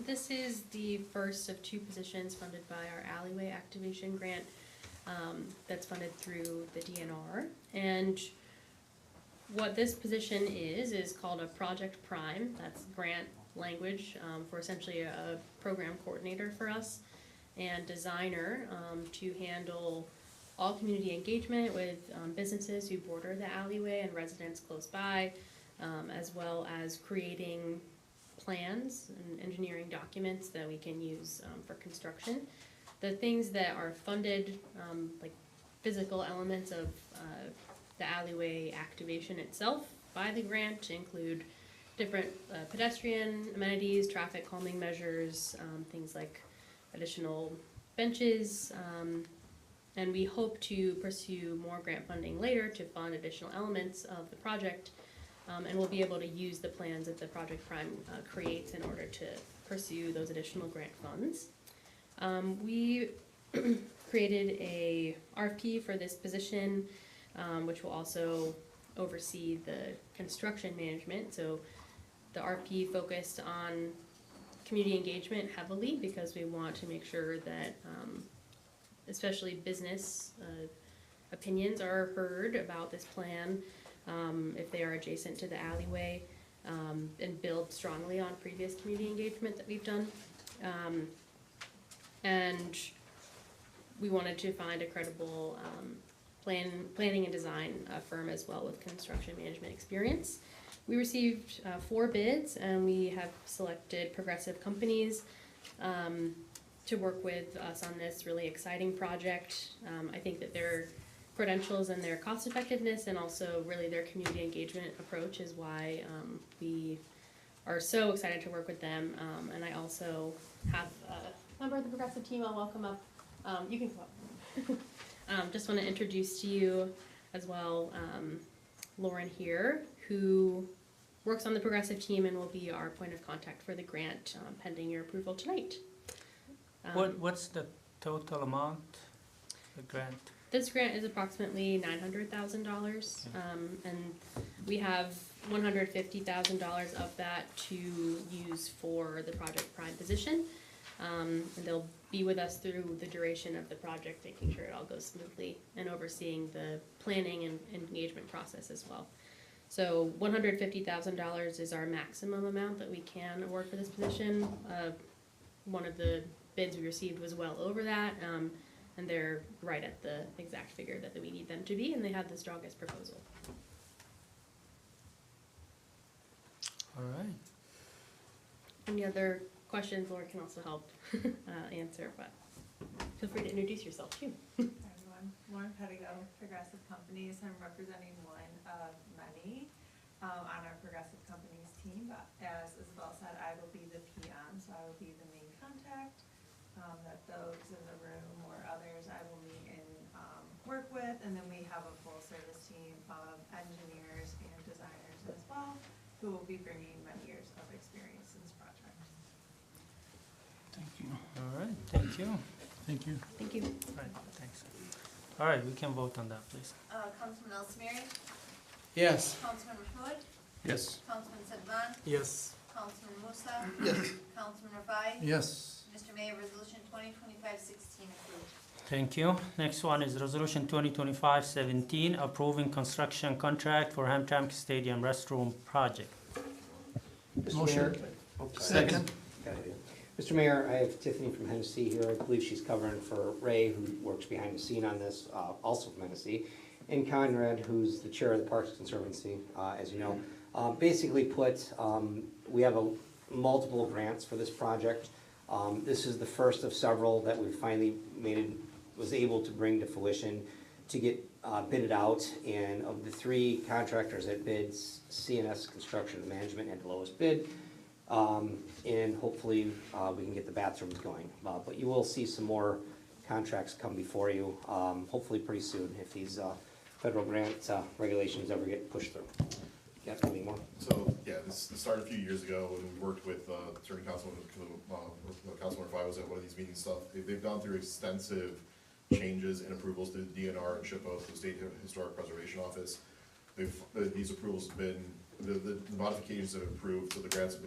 This is the first of 2 positions funded by our alleyway activation grant that's funded through the DNR. And what this position is called a project prime. That's grant language for essentially a program coordinator for us and designer to handle all community engagement with businesses who border the alleyway and residents close by, as well as creating plans and engineering documents that we can use for construction. The things that are funded, like physical elements of the alleyway activation itself by the grant, include different pedestrian amenities, traffic calming measures, things like additional benches, And we hope to pursue more grant funding later to fund additional elements of the project. And we'll be able to use the plans that the Project Prime creates in order to pursue those additional grant funds. We created a RFP for this position, which will also oversee the construction management. So the RFP focused on community engagement heavily because we want to make sure that especially business opinions are heard about this plan if they are adjacent to the alleyway, and build strongly on previous community engagement that we've done. And we wanted to find a credible planning and design firm as well with construction management experience. We received 4 bids, and we have selected progressive companies to work with us on this really exciting project. I think that their credentials and their cost effectiveness and also really their community engagement approach is why we are so excited to work with them. And I also have a member of the progressive team I'll welcome up. You can come up. Just want to introduce to you as well Lauren here, who works on the progressive team and will be our point of contact for the grant pending your approval tonight. What's the total amount, the grant? This grant is approximately $900,000, and we have $150,000 of that to use for the Project Prime position. And they'll be with us through the duration of the project, making sure it all goes smoothly and overseeing the planning and engagement process as well. So $150,000 is our maximum amount that we can award for this position. One of the bids we received was well over that, and they're right at the exact figure that we need them to be, and they have the strongest proposal. All right. Any other questions? Laura can also help answer, but feel free to introduce yourself too. Hi everyone, Lauren Pettigo, Progressive Companies. I'm representing one of many on our Progressive Companies team, but as Isabel said, I will be the PM, so I will be the main contact that those in the room or others I will meet and work with, and then we have a full service team of engineers and designers as well, who will be bringing many years of experience in this project. Thank you. All right, thank you. Thank you. Thank you. All right, thanks. All right, we can vote on that, please. Councilman El Samiri? Yes. Councilman Mahmoud? Yes. Councilman Sedman? Yes. Councilman Musa? Yes. Councilman Rafai? Yes. Mr. Mayor, resolution 2025-16 approved. Thank you. Next one is resolution 2025-17, approving construction contract for Hamtramck Stadium restroom project. Mr. Mayor. Second. Mr. Mayor, I have Tiffany from Hennessy here. I believe she's covering for Ray, who works behind the scene on this, also from Hennessy, and Conrad, who's the chair of the Parks Conservancy, as you know. Basically we have multiple grants for this project. This is the first of several that we finally was able to bring to fruition to get bidded out. And of the 3 contractors that bids, CNS Construction and Management had the lowest bid. And hopefully we can get the bathrooms going. But you will see some more contracts come before you, hopefully pretty soon, if these federal grant regulations ever get pushed through. Yeah, any more? So, yeah, this started a few years ago, when we worked with certain councilman, Councilman Rafai was at one of these meetings stuff. They've gone through extensive changes and approvals to the DNR and SHPO, the State Historic Preservation Office. These approvals have been, the modifications have approved, so the grants have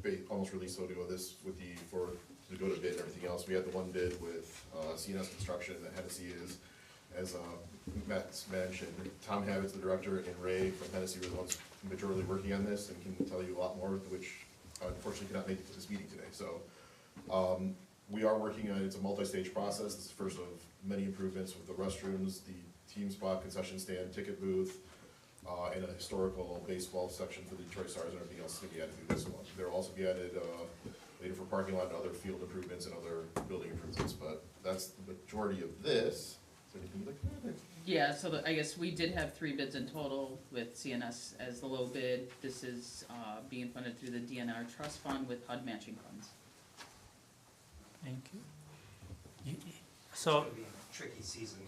been almost released, so to go this with to go to bid and everything else. We had the one bid with CNS Construction that Hennessy is, as Matt mentioned. Tom Habbett's the director, and Ray from Hennessy were the ones majorly working on this and can tell you a lot more, which unfortunately cannot make it to this meeting today. So we are working on, it's a multi-stage process. This is the first of many improvements with the restrooms, the team spot, concession stand, ticket booth, and a historical baseball section for the Detroit Stars, and everything else is going to be added to this one. There will also be added later for parking lot and other field improvements and other building improvements, but that's the majority of this. Is there anything you'd like to add? Yeah, so I guess we did have 3 bids in total, with CNS as the low bid. This is being funded through the DNR Trust Fund with HUD matching funds. Thank you. So, It's gonna be a tricky season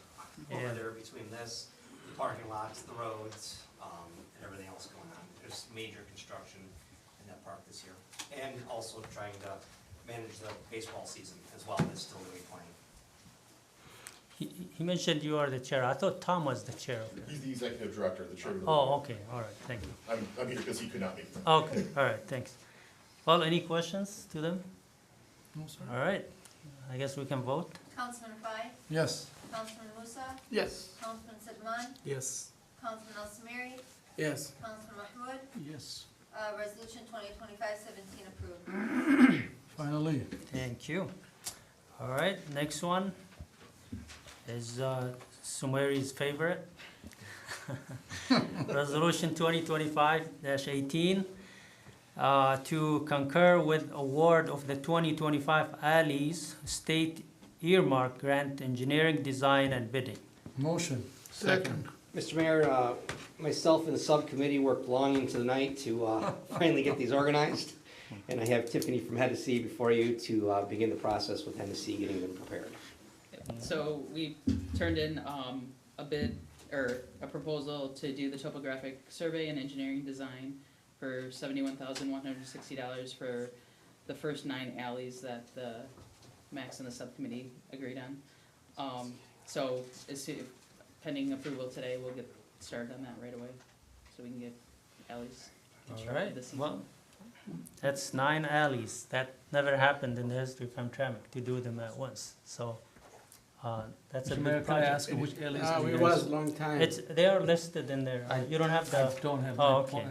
over Yeah. there between this, the parking lots, the roads, and everything else going on. There's major construction in that park this year. And also trying to manage the baseball season as well, that's still gonna be playing. he mentioned you are the chair. I thought Tom was the chair. He's the executive director, the chairman of the Oh, board. okay, all right, thank you. I'm here because he could not make it. Okay, all right, thanks. Well, any questions to them? No, sir. All right, I guess we can vote. Councilman Fai, Yes. Councilman Musa, Yes. Councilman Sedman, Yes. Councilman Al Samiri, Yes. Councilman Mahmoud, Yes. resolution 2025-17 approved. Finally. Thank you. All right, next one is Sumeri's favorite. Resolution 2025-18 to concur with award of the 2025 ALIS State Earmark Grant Engineering Design and Bidding. Motion. Second. Mr. Mayor, myself and the subcommittee worked long into the night to finally get these organized. And I have Tiffany from Hennessy before you to begin the process with Hennessy getting them prepared. So we turned in a bid, or a proposal to do the topographic survey and engineering design for $71,160 for the first 9 alleys that the Max and the subcommittee agreed on. So pending approval today, we'll get started on that right away, so we can get alleys All constructed right, this season. well, that's 9 alleys. That never happened in the history of Hamtramck to do them at once. So that's a Mr. Mayor, big can I project. ask which alleys? It was long time. They are listed in there. You don't have the. Don't have. Oh, okay.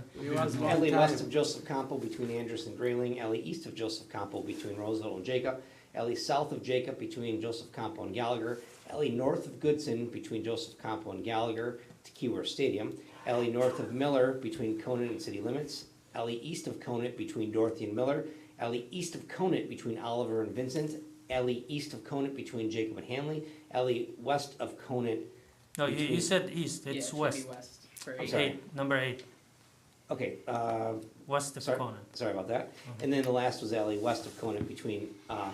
Alley west of Joseph Campo between Andrus and Grayling, alley east of Joseph Campo between Roseville and Jacob, alley south of Jacob between Joseph Campo and Gallagher, alley north of Goodson between Joseph Campo and Gallagher to Keyworth Stadium, alley north of Miller between Conant and city limits, alley east of Conant between Dorothy and Miller, alley east of Conant between Oliver and Vincent, alley east of Conant between Jacob and Hanley, alley west of Conant. No, you said east, Yeah, it it's should be west. west for I'm 8. sorry. Number 8, Okay, west of sorry, Conant. sorry about that. And then the last was alley west of Conant between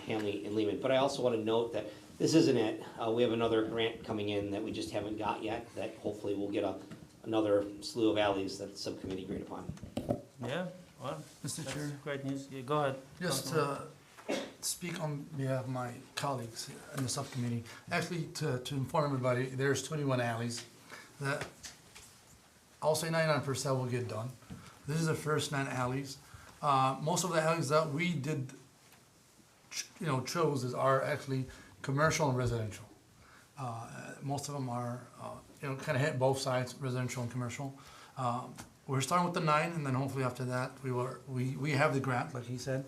Hanley and Lehman. But I also want to note that this isn't it. We have another grant coming in that we just haven't got yet, that hopefully we'll get another slew of alleys that the subcommittee agreed upon. Yeah, well, Mr. that's Chair. great news. Yeah, go ahead. Just Councilman. to speak on behalf of my colleagues in the subcommittee, actually to inform everybody, there's 21 alleys that I'll say 99% will get done. This is the first 9 alleys. Most of the alleys that we did, chose are actually commercial and residential. Most of them are, kind of hit both sides, residential and commercial. We're starting with the 9, and then hopefully after that, we have the grant, like he said.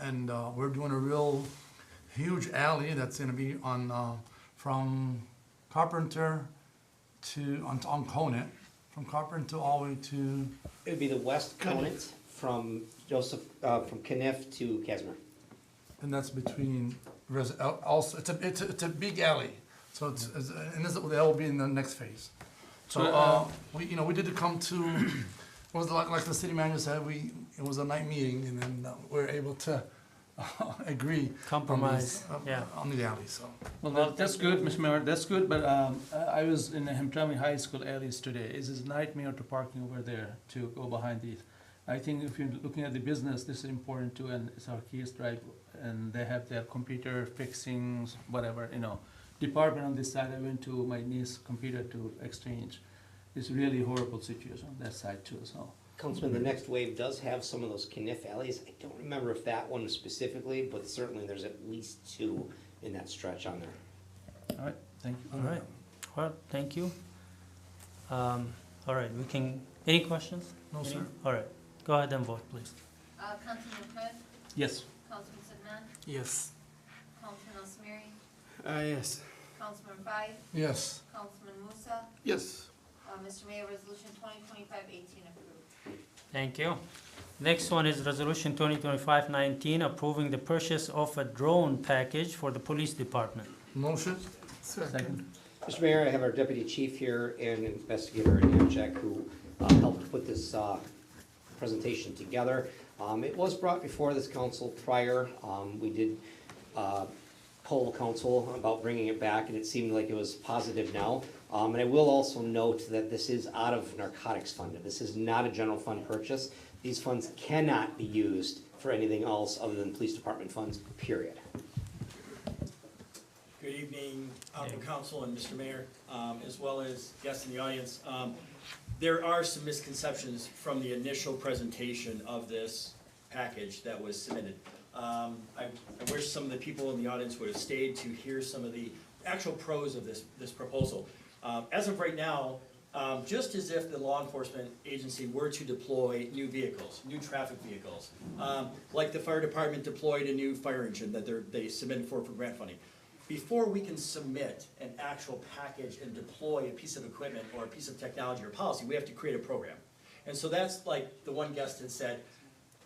And we're doing a real huge alley that's gonna be on, from Carpenter on Conant, from Carpenter all the way to, It would be the west Conant from from Caniff to Casimir. and that's between, also, it's a big alley. So and that will be in the next phase. So, we did come to, it was like the city manager said, it was a night meeting, and then we were able to agree. Compromise, on these, yeah. On the alley, so. Well, that's good, Mr. Mayor, that's good, but I was in the Hamtramck High School alleys today. It's a nightmare to parking over there to go behind these. I think if you're looking at the business, this is important too, and it's our Keys Drive, and they have their computer fixings, whatever, department on this side. I went to my niece's computer to exchange. It's really horrible situation on that side too, so. Councilman, the next wave does have some of those Caniff alleys. I don't remember if that one specifically, but certainly there's at least 2 in that stretch on there. All right, thank you. All right, well, thank you. All right, any questions? No, sir. All right, go ahead and vote, please. Councilman Mahmoud, Yes. Councilman Sedman, Yes. Councilman Al Samiri, Yes. Councilman Fai, Yes. Councilman Musa, Yes. Mr. Mayor, resolution 2025-18 approved. Thank you. Next one is Resolution 2025-19, approving the purchase of a drone package for the police department. Motion? Second. Mr. Mayor, I have our deputy chief here and investigator in Amcheck who helped put this presentation together. It was brought before this council prior. We did poll council about bringing it back, and it seemed like it was positive now. And I will also note that this is out of narcotics funded. This is not a general fund purchase. These funds cannot be used for anything else other than police department funds, period. Good evening, Council and Mr. Mayor, as well as guests in the audience. There are some misconceptions from the initial presentation of this package that was submitted. I wish some of the people in the audience would have stayed to hear some of the actual pros of this proposal. As of right now, just as if the law enforcement agency were to deploy new vehicles, new traffic vehicles, like the fire department deployed a new fire engine that they submitted for grant funding. Before we can submit an actual package and deploy a piece of equipment or a piece of technology or policy, we have to create a program. And so that's like the one guest had said,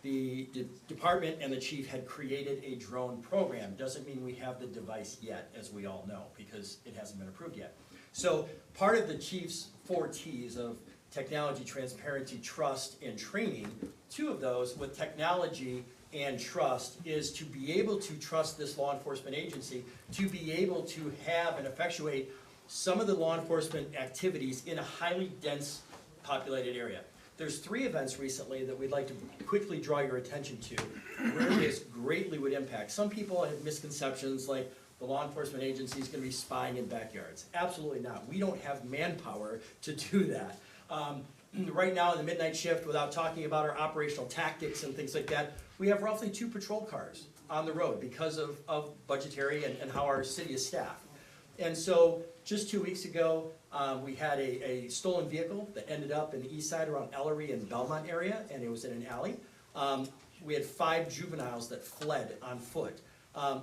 the department and the chief had created a drone program. Doesn't mean we have the device yet, as we all know, because it hasn't been approved yet. So part of the chief's 4 T's of technology, transparency, trust, and training, 2 of those with technology and trust is to be able to trust this law enforcement agency, to be able to have and effectuate some of the law enforcement activities in a highly dense populated area. There's 3 events recently that we'd like to quickly draw your attention to where this greatly would impact. Some people have misconceptions like the law enforcement agency is going to be spying in backyards. Absolutely not. We don't have manpower to do that. Right now in the midnight shift, without talking about our operational tactics and things like that, we have roughly 2 patrol cars on the road because of budgetary and how our city is staffed. And so just 2 weeks ago, we had a stolen vehicle that ended up in the east side around Ellery and Belmont area, and it was in an alley. We had 5 juveniles that fled on foot.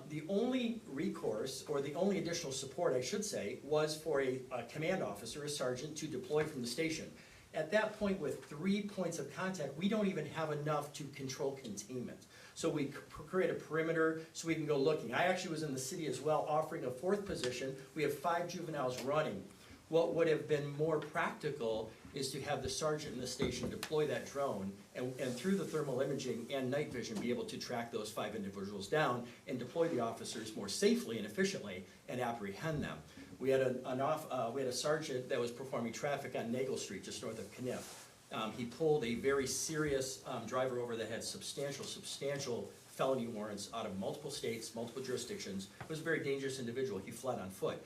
The only recourse, or the only additional support, I should say, was for a command officer, a sergeant, to deploy from the station. At that point, with 3 points of contact, we don't even have enough to control containment. So we create a perimeter so we can go looking. I actually was in the city as well, offering a 4th position. We have 5 juveniles running. What would have been more practical is to have the sergeant in the station deploy that drone and through the thermal imaging and night vision be able to track those 5 individuals down and deploy the officers more safely and efficiently and apprehend them. We had a sergeant that was performing traffic on Nagle Street, just north of Kniff. He pulled a very serious driver over that had substantial felony warrants out of multiple states, multiple jurisdictions. It was a very dangerous individual. He fled on foot.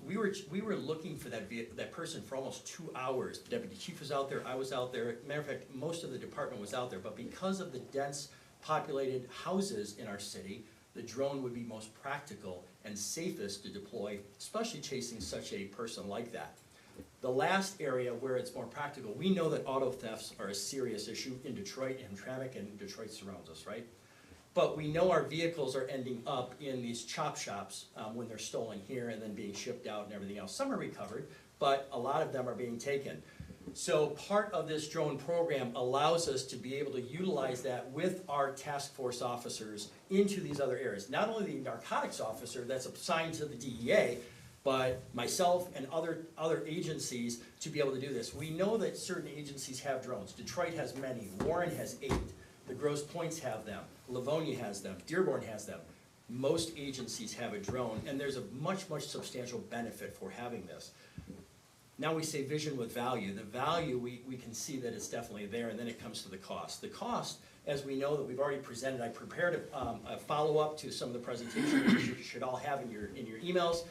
We were looking for that person for almost 2 hours. The deputy chief was out there, I was out there. Matter of fact, most of the department was out there, but because of the dense populated houses in our city, the drone would be most practical and safest to deploy, especially chasing such a person like that. The last area where it's more practical, we know that auto thefts are a serious issue in Detroit and Hamtramck, and Detroit surrounds us, right? But we know our vehicles are ending up in these chop shops when they're stolen here and then being shipped out and everything else. Some are recovered, but a lot of them are being taken. So part of this drone program allows us to be able to utilize that with our task force officers into these other areas. Not only the narcotics officer that's assigned to the DEA, but myself and other agencies to be able to do this. We know that certain agencies have drones. Detroit has many. Warren has 8. The Grosse Points have them. Livonia has them. Dearborn has them. Most agencies have a drone, and there's a much substantial benefit for having this. Now we say vision with value. The value, we can see that it's definitely there, and then it comes to the cost. The cost, as we know that we've already presented, I prepared a follow-up to some of the presentations you should all have in your emails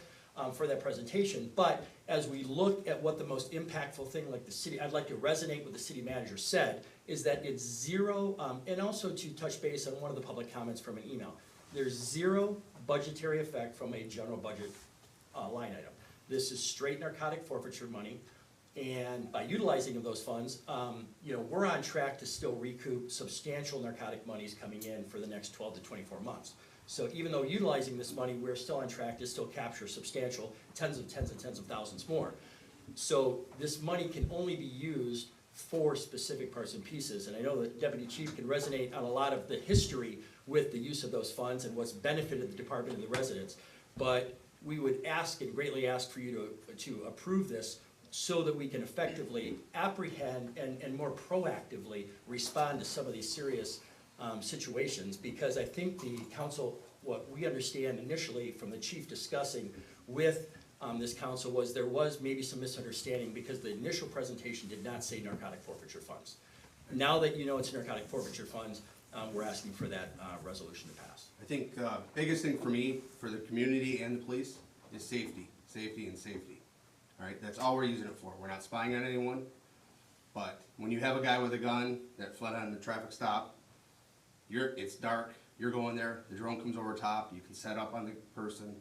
for that presentation. But as we look at what the most impactful thing, like the city, I'd like to resonate with the city manager said, is that it's 0, and also to touch base on one of the public comments from an email. There's 0 budgetary effect from a general budget line item. This is straight narcotic forfeiture money, and by utilizing of those funds, we're on track to still recoup substantial narcotic monies coming in for the next 12 to 24 months. So even though utilizing this money, we're still on track to still capture substantial tens of thousands more. So this money can only be used for specific parts and pieces, and I know that Deputy Chief can resonate on a lot of the history with the use of those funds and what's benefited the department and the residents, but we would ask and greatly ask for you to approve this so that we can effectively apprehend and more proactively respond to some of these serious situations, because I think the council what we understand initially from the chief discussing with this council was there was maybe some misunderstanding because the initial presentation did not say narcotic forfeiture funds. Now that you know it's narcotic forfeiture funds, we're asking for that resolution to pass. I think the biggest thing for me, for the community and the police, is safety, safety, and safety. All right, that's all we're using it for. We're not spying on anyone, but when you have a guy with a gun that fled on the traffic stop, it's dark, you're going there, the drone comes over top, you can set up on the person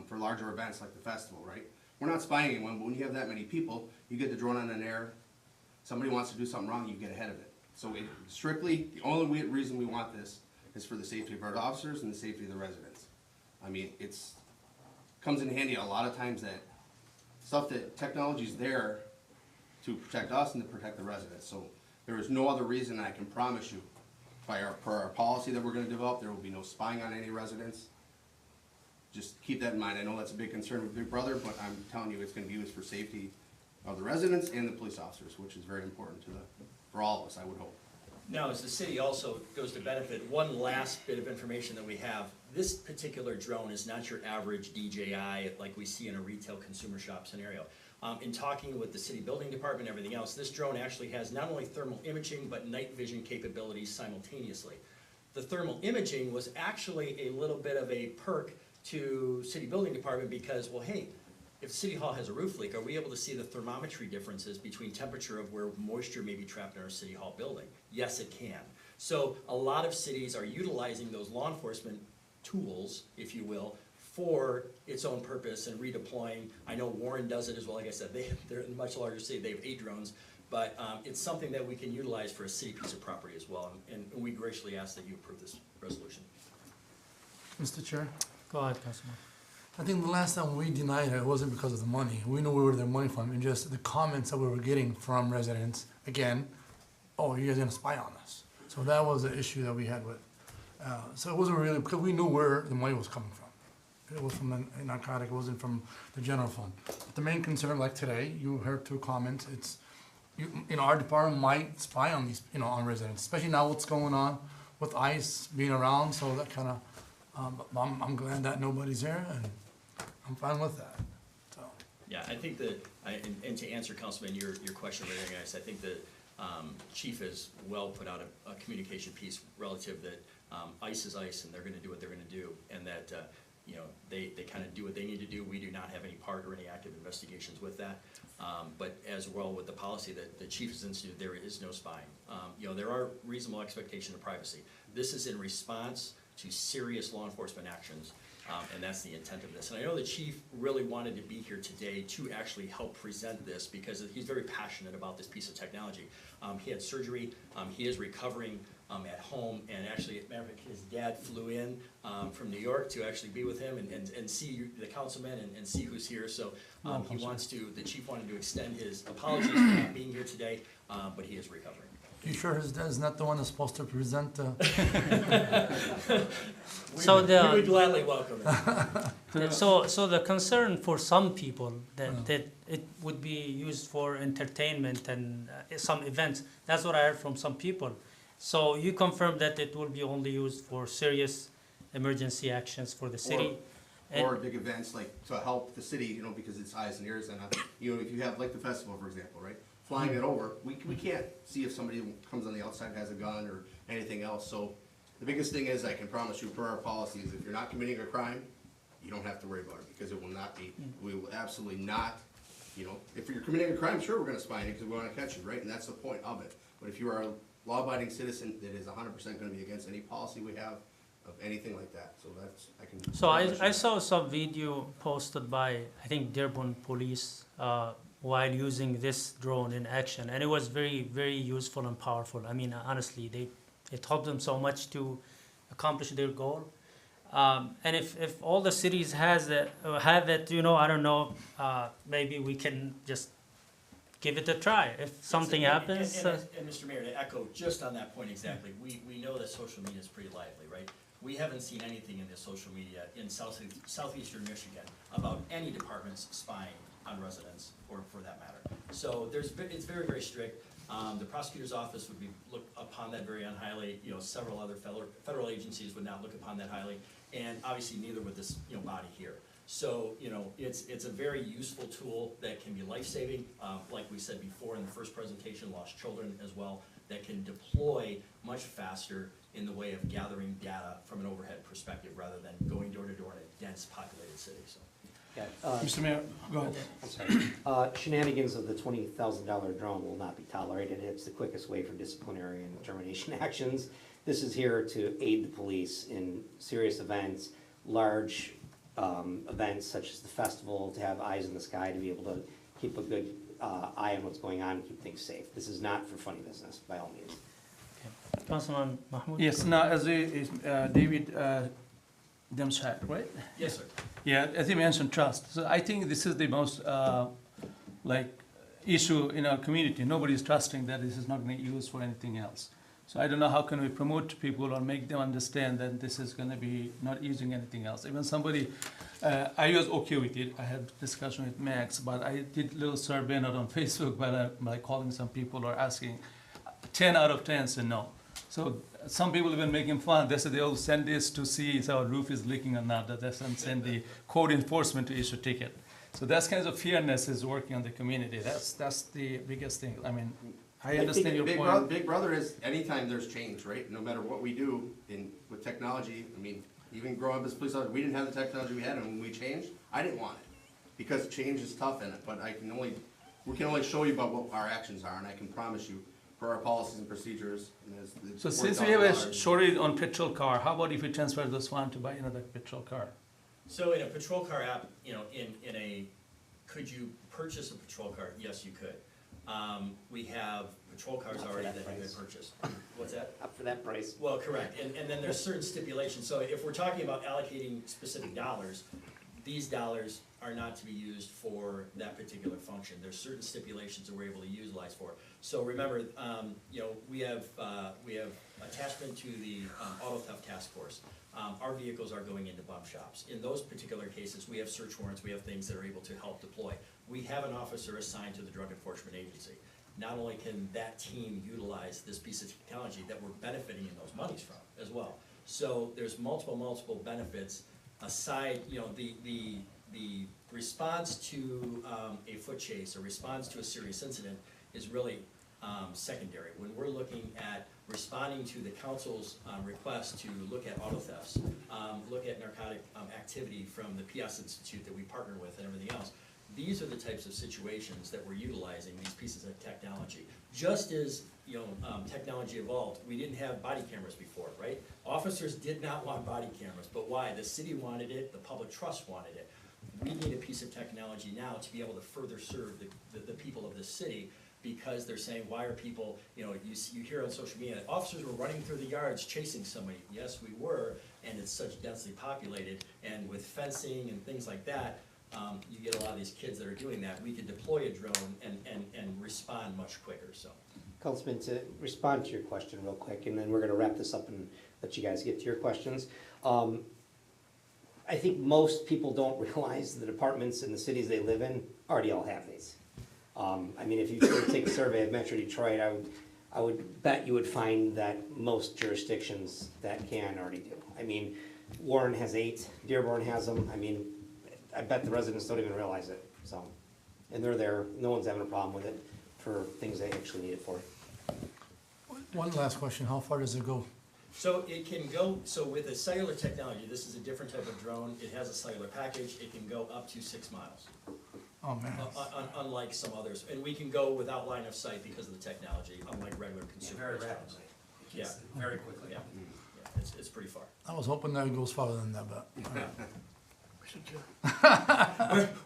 for larger events like the festival, right? We're not spying anyone, but when you have that many people, you get the drone on an air, somebody wants to do something wrong, you get ahead of it. So strictly, the only reason we want this is for the safety of our officers and the safety of the residents. I mean, comes in handy a lot of times that stuff that technology's there to protect us and to protect the residents. So there is no other reason I can promise you, per our policy that we're gonna develop, there will be no spying on any residents. Just keep that in mind. I know that's a big concern with Big Brother, but I'm telling you, it's gonna be used for safety of the residents and the police officers, which is very important for all of us, I would hope. Now, as the city also goes to benefit, one last bit of information that we have, this particular drone is not your average DJI like we see in a retail consumer shop scenario. In talking with the city building department and everything else, this drone actually has not only thermal imaging, but night vision capabilities simultaneously. The thermal imaging was actually a little bit of a perk to city building department because, well, hey, if City Hall has a roof leak, are we able to see the thermometry differences between temperature of where moisture may be trapped in our City Hall building? Yes, it can. So a lot of cities are utilizing those law enforcement tools, if you will, for its own purpose and redeploying. I know Warren does it as well. Like I said, they're a much larger city. They have 8 drones. But it's something that we can utilize for a city piece of property as well. And we graciously ask that you approve this resolution. Mr. Chair? Go ahead, Councilman. I think the last time we denied it wasn't because of the money. We knew where their money from, and just the comments that we were getting from residents, again, oh, you guys are gonna spy on us. So that was the issue that we had with, so it wasn't really, because we knew where the money was coming from. It was from the narcotic, it wasn't from the general fund. But the main concern, like today, you heard 2 comments, it's, our department might spy on these, on residents, especially now what's going on with ICE being around, so that kinda, I'm glad that nobody's there, and I'm fine with that, so. Yeah, I think that, and to answer Councilman, your question, guys, I think that Chief has well put out a communication piece relative that ICE is ICE and they're gonna do what they're gonna do, and that, they kind of do what they need to do. We do not have any part or any active investigations with that. But as well with the policy that the Chief has instituted, there is no spying. There are reasonable expectations of privacy. This is in response to serious law enforcement actions. And that's the intent of this. And I know the chief really wanted to be here today to actually help present this because he's very passionate about this piece of technology. He had surgery, he is recovering at home, and actually, matter of fact, his dad flew in from New York to actually be with him and see the councilman and see who's here. So the chief wanted to extend his apologies for not being here today, but he is recovering. You sure his dad's not the one that's supposed to present the? We would gladly welcome it. So the concern for some people that it would be used for entertainment and some events, that's what I heard from some people. So you confirm that it will be only used for serious emergency actions for the city? Or big events like to help the city, because it's eyes and ears, and if you have like the festival, for example, right? Flying it over, we can't see if somebody comes on the outside and has a gun or anything else. So the biggest thing is, I can promise you, per our policy, is if you're not committing a crime, you don't have to worry about it, because it will not be, we will absolutely not, if you're committing a crime, sure, we're gonna spy on you because we wanna catch you, right? And that's the point of it. But if you are a law-abiding citizen that is 100% gonna be against any policy we have of anything like that, so that's, I can. So I saw some video posted by, I think, Dearborn Police, while using this drone in action, and it was very, very useful and powerful. I mean, honestly, it helped them so much to accomplish their goal. And if all the cities have it, I don't know, maybe we can just give it a try. If something happens. And Mr. Mayor, to echo just on that point exactly, we know that social media is pretty lively, right? We haven't seen anything in the social media in southeastern Michigan about any departments spying on residents, or for that matter. So it's very, very strict. The prosecutor's office would be look upon that very unhighly. Several other federal agencies would not look upon that highly, and obviously neither would this body here. So it's a very useful tool that can be life-saving. Like we said before in the first presentation, lost children as well, that can deploy much faster in the way of gathering data from an overhead perspective rather than going door to door in a dense populated city. So. Yeah, Mr. Mayor, go ahead. I'm sorry. Shenanigans of the $20,000 drone will not be tolerated. It's the quickest way for disciplinary and termination actions. This is here to aid the police in serious events, large events such as the festival, to have eyes in the sky, to be able to keep a good eye on what's going on, and keep things safe. This is not for funny business, by all means. Councilman Mahmoud? Yes, now as David demonstrated, right? Yes, sir. Yeah, as you mentioned, trust. So I think this is the most issue in our community. Nobody is trusting that this is not going to be used for anything else. So I don't know how can we promote people or make them understand that this is going to be not using anything else. Even somebody, I was okay with it. I had discussion with Max, but I did a little survey not on Facebook by calling some people or asking. 10 out of 10 said no. So some people have been making fun. They said they'll send this to see if our roof is leaking or not. That they send the code enforcement to issue ticket. So that's kind of fairness is working on the community. That's the biggest thing. I mean, I understand your point. Big Brother is anytime there's change, right? No matter what we do with technology, I mean, even growing up as a police officer, we didn't have the technology we had, and when we changed, I didn't want it because change is tough in it. But we can only show you about what our actions are, and I can promise you, for our policies and procedures. So since we have a shortage on petrol car, how about if we transfer those funds to buy another petrol car? So in a patrol car app, could you purchase a patrol car? Yes, you could. We have patrol cars already that you can purchase. What's that? Up for that price. Well, correct. And then there's certain stipulations. So if we're talking about allocating specific dollars, these dollars are not to be used for that particular function. There's certain stipulations that we're able to utilize for. So remember, we have attachment to the auto theft task force. Our vehicles are going into bum shops. In those particular cases, we have search warrants, we have things that are able to help deploy. We have an officer assigned to the Drug Enforcement Agency. Not only can that team utilize this piece of technology that we're benefiting in those monies from as well. So there's multiple benefits aside, the response to a foot chase, a response to a serious incident is really secondary. When we're looking at responding to the council's request to look at auto thefts, look at narcotic activity from the PS Institute that we partner with and everything else, these are the types of situations that we're utilizing these pieces of technology. Just as technology evolved, we didn't have body cameras before, right? Officers did not want body cameras, but why? The city wanted it, the public trust wanted it. We need a piece of technology now to be able to further serve the people of this city, because they're saying, why are people, you hear on social media, officers were running through the yards chasing somebody. Yes, we were, and it's such densely populated, and with fencing and things like that, you get a lot of these kids that are doing that. We can deploy a drone and respond much quicker, so. Councilman, to respond to your question real quick, and then we're gonna wrap this up and let you guys get to your questions. I think most people don't realize the departments in the cities they live in already all have these. I mean, if you were to take a survey of Metro Detroit, I would bet you would find that most jurisdictions that can already do. I mean, Warren has 8, Dearborn has them. I mean, I bet the residents don't even realize it, so. And they're there, no one's having a problem with it for things they actually need it for. One last question, how far does it go? So it can go, so with a cellular technology, this is a different type of drone. It has a cellular package. It can go up to 6 miles. Oh, man. Unlike some others. And we can go without line of sight because of the technology, unlike regular consumer drones. Yeah, very quickly. Yeah, it's pretty far. I was hoping that it goes farther than that, but.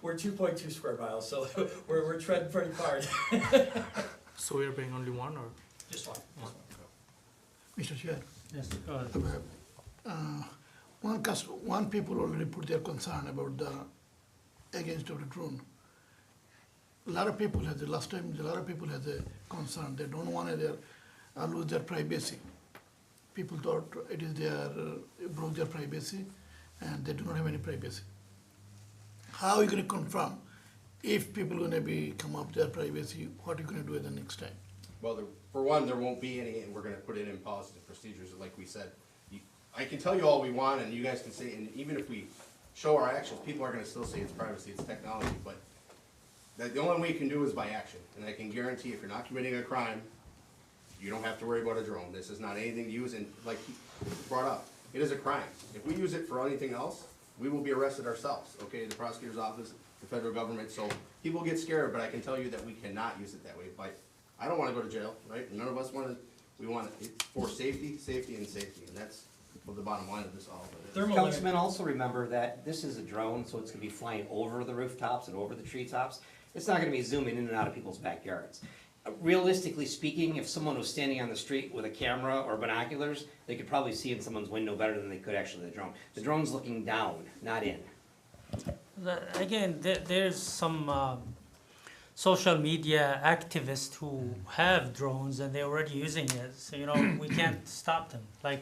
We're 2.2 square miles, so we're treading pretty hard. So we are paying only one, or? Just one. Mr. Chair. Yes, go ahead. One people already put their concern about against the drone. A lot of people had a concern. They don't want to lose their privacy. People thought it is broke their privacy, and they do not have any privacy. How are you going to confirm if people are going to come up their privacy? What are you going to do at the next time? Well, for one, there won't be any, and we're gonna put it in policies and procedures, like we said. I can tell you all we want, and you guys can say, and even if we show our actions, people are gonna still say it's privacy, it's technology, but the only way you can do is by action. And I can guarantee if you're not committing a crime, you don't have to worry about a drone. This is not anything to use, and like he brought up, it is a crime. If we use it for anything else, we will be arrested ourselves, okay? The prosecutor's office, the federal government, so people get scared, but I can tell you that we cannot use it that way. But I don't wanna go to jail, right? None of us wanna, we want it for safety, safety, and safety, and that's what the bottom line of this all is. Councilman, also remember that this is a drone, so it's gonna be flying over the rooftops and over the treetops. It's not gonna be zooming in and out of people's backyards. Realistically speaking, if someone was standing on the street with a camera or binoculars, they could probably see in someone's window better than they could actually the drone. The drone's looking down, not in. Again, there's some social media activists who have drones and they're already using it. So, you know, we can't stop them. Like,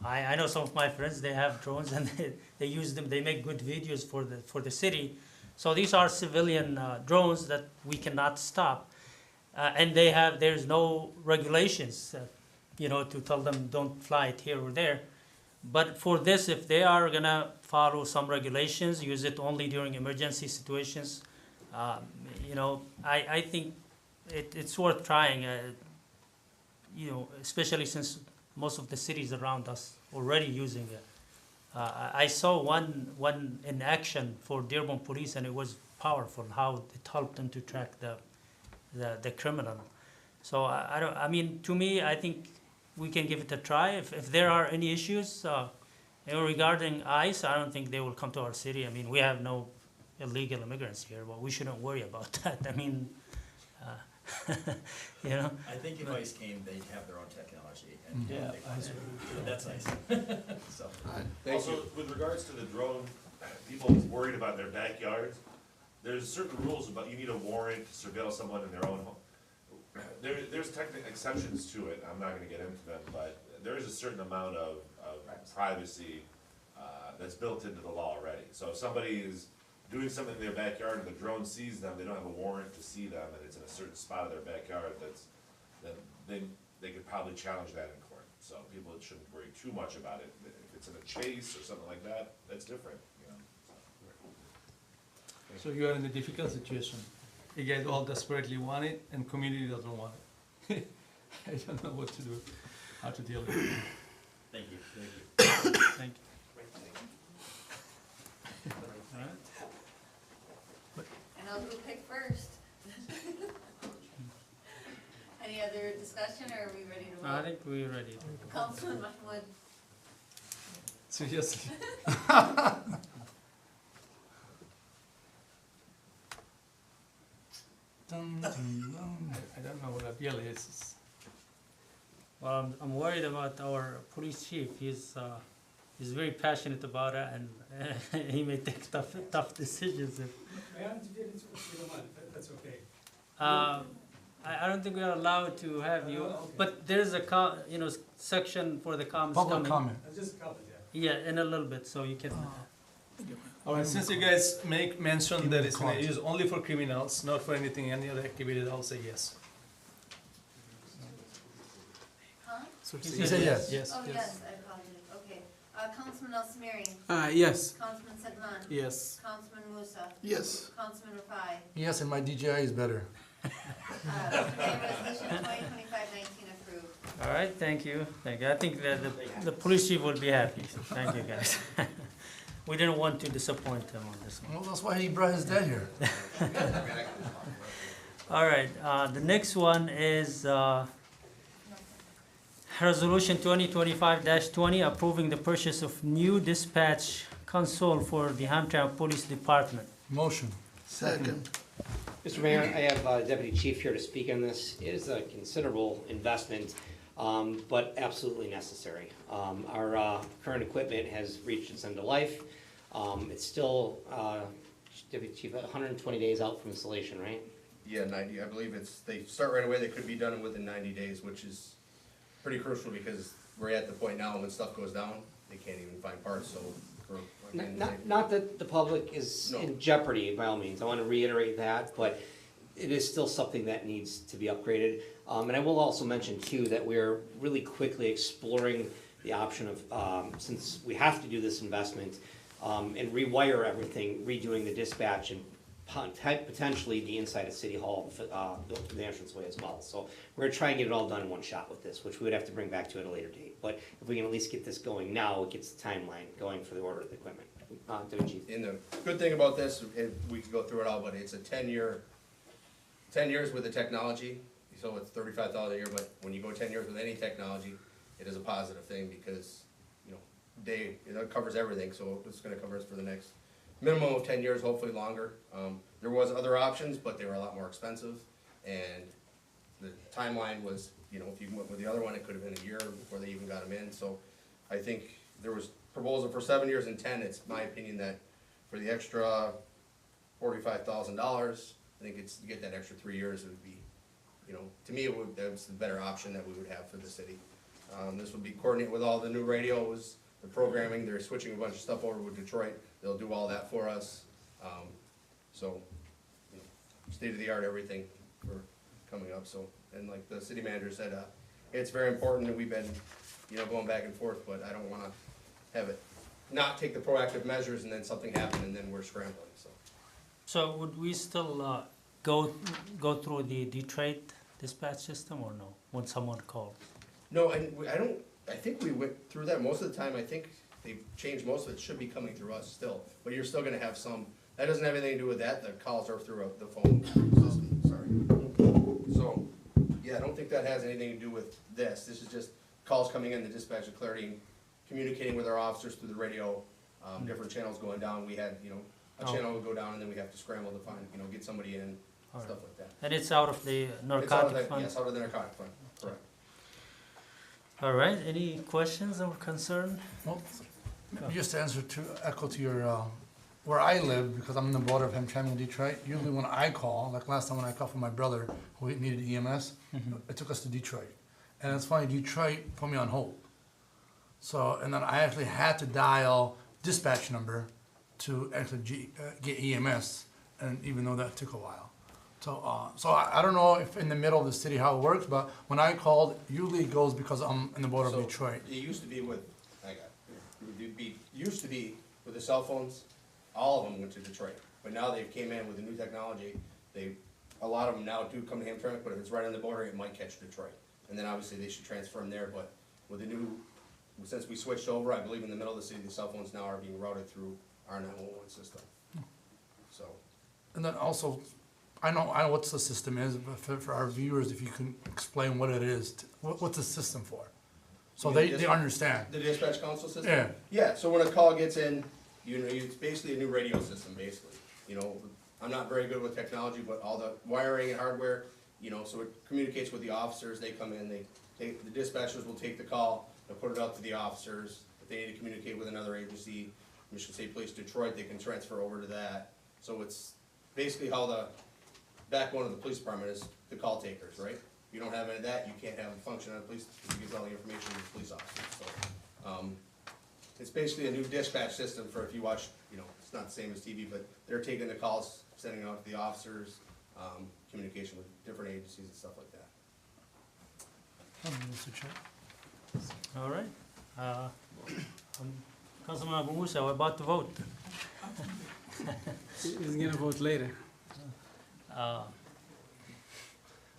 I know some of my friends, they have drones and they use them, they make good videos for the city. So these are civilian drones that we cannot stop. And there's no regulations, you know, to tell them don't fly it here or there. But for this, if they are gonna follow some regulations, use it only during emergency situations, you know, I think it's worth trying, you know, especially since most of the cities around us already using it. I saw one in action for Dearborn Police, and it was powerful how it helped them to track the criminal. So I mean, to me, I think we can give it a try. If there are any issues regarding ICE, I don't think they will come to our city. I mean, we have no illegal immigrants here, but we shouldn't worry about that. I mean, you know. I think if ICE came, they'd have their own technology. And Yeah, that's nice. So, Also, with regards to the drone, people worried about their backyards, there's certain rules about, you need a warrant to surveil someone in their own home. There's technical exceptions to it, I'm not gonna get into them, but there is a certain amount of privacy that's built into the law already. So if somebody is doing something in their backyard and the drone sees them, they don't have a warrant to see them, and it's in a certain spot of their backyard, then they could probably challenge that in court. So people shouldn't worry too much about it. If it's in a chase or something like that, that's different, you know. So you are in a difficult situation. You guys all desperately want it, and community doesn't want it. I don't know what to do, how to deal with it. thank you. Thank you. And I'll go pick first. Any other discussion, or are we ready to vote? I think we're ready. Councilman Mahmoud. Seriously. I don't know what a bill is. Well, I'm worried about our police chief. He's very passionate about it, and he may take tough decisions. That's okay. I don't think we are allowed to have you, but there's a section for the comments Public coming. comment. Just comment, yeah. Yeah, in a little bit, so you can. All right, since you guys make mention that it's gonna use only for criminals, not for anything, any other activity, I'll say yes. Huh? He said yes. Yes. Oh, yes, I apologize, okay. Councilman El Samiri. Yes. Councilman Sedman. Yes. Councilman Musa. Yes. Councilman Rafai. Yes, and my DJI is better. Resolution 2025-19 approved. All right, thank you. I think that the police chief will be happy. Thank you, guys. We didn't want to disappoint him on this one. Well, that's why he brought his dad here. All right, the next one is Resolution 2025-20 approving the purchase of new dispatch console for the Hamtramck Police Department. Motion. Second. Mr. Mayor, I have Deputy Chief here to speak on this. It is a considerable investment, but absolutely necessary. Our current equipment has reached its end of life. It's still, Deputy Chief, 120 days out from installation, right? Yeah, 90, I believe they start right away, they could be done within 90 days, which is pretty crucial because we're at the point now when stuff goes down, they can't even find parts, so. Not that the public is in jeopardy by all means, I want to reiterate that, but it is still something that needs to be upgraded. And I will also mention too, that we're really quickly exploring the option of, since we have to do this investment, and rewire everything, redoing the dispatch and potentially the inside of City Hall, the entranceway as well. So we're gonna try and get it all done in one shot with this, which we would have to bring back to at a later date. But if we can at least get this going now, it gets the timeline going for the order of the equipment. Deputy Chief. And the good thing about this, we could go through it all, but it's a 10 years with the technology, so it's $35,000 a year, but when you go 10 years with any technology, it is a positive thing because, you know, it covers everything, so it's gonna cover us for the next minimum of 10 years, hopefully longer. There was other options, but they were a lot more expensive, and the timeline was, you know, if you went with the other one, it could have been a year before they even got them in, so I think there was proposal for 7 years and 10, it's my opinion that for the extra $45,000, I think it's, to get that extra 3 years, it would be, you know, to me, that's the better option that we would have for the city. This would be coordinated with all the new radios, the programming, they're switching a bunch of stuff over with Detroit, they'll do all that for us. So, you know, state-of-the-art everything for coming up, so, and like the city manager said, it's very important, and we've been, you know, going back and forth, but I don't wanna have it, not take the proactive measures and then something happen and then we're scrambling, so. So would we still go through the Detroit dispatch system or no, when someone calls? No, and I think we went through that most of the time, I think they've changed most of it, should be coming through us still, but you're still gonna have some, that doesn't have anything to do with that, the calls are through the phone system, sorry. So, yeah, I don't think that has anything to do with this is just calls coming in, the dispatch of Clarity, communicating with our officers through the radio, different channels going down, we had, you know, a channel would go down and then we have to scramble to find, you know, get somebody in, stuff like that. And it's out of the narcotic fund? Yes, out of the narcotic fund, correct. All right, any questions or concern? Well, just to echo to your, where I live, because I'm in the border of Hamtramck and Detroit, usually when I call, like last time when I called for my brother who needed EMS, it took us to Detroit. And it's funny, Detroit put me on hold. So, and then I actually had to dial dispatch number to actually get EMS, and even though that took a while. So I don't know if in the middle of the city how it works, but when I called, usually it goes because I'm in the border of Detroit. It used to be with, used to be with the cell phones, all of them went to Detroit. But now they've came in with the new technology, a lot of them now do come to Hamtramck, but if it's right on the border, it might catch Detroit. And then obviously they should transfer them there, but with the new, since we switched over, I believe in the middle of the city, the cell phones now are being routed through our 911 system. So. And then also, I know what the system is, but for our viewers, if you can explain what it is, what's the system for? So they understand. The dispatch console system? Yeah. Yeah, so when a call gets in, you know, it's basically a new radio system, basically. You know, I'm not very good with technology, but all the wiring and hardware, you know, so it communicates with the officers, they come in, the dispatchers will take the call, they'll put it out to the officers. If they need to communicate with another agency, Michigan State Police Detroit, they can transfer over to that. So it's basically how the backbone of the police department is the call takers, right? If you don't have any of that, you can't have a function on the police, because it gives all the information to the police officers. So, it's basically a new dispatch system for if you watch, you know, it's not the same as TV, but they're taking the calls, sending out to the officers, communication with different agencies and stuff like that. Mr. Chair. All right. Councilman Abu Musa, we're about to vote. He's gonna vote later. All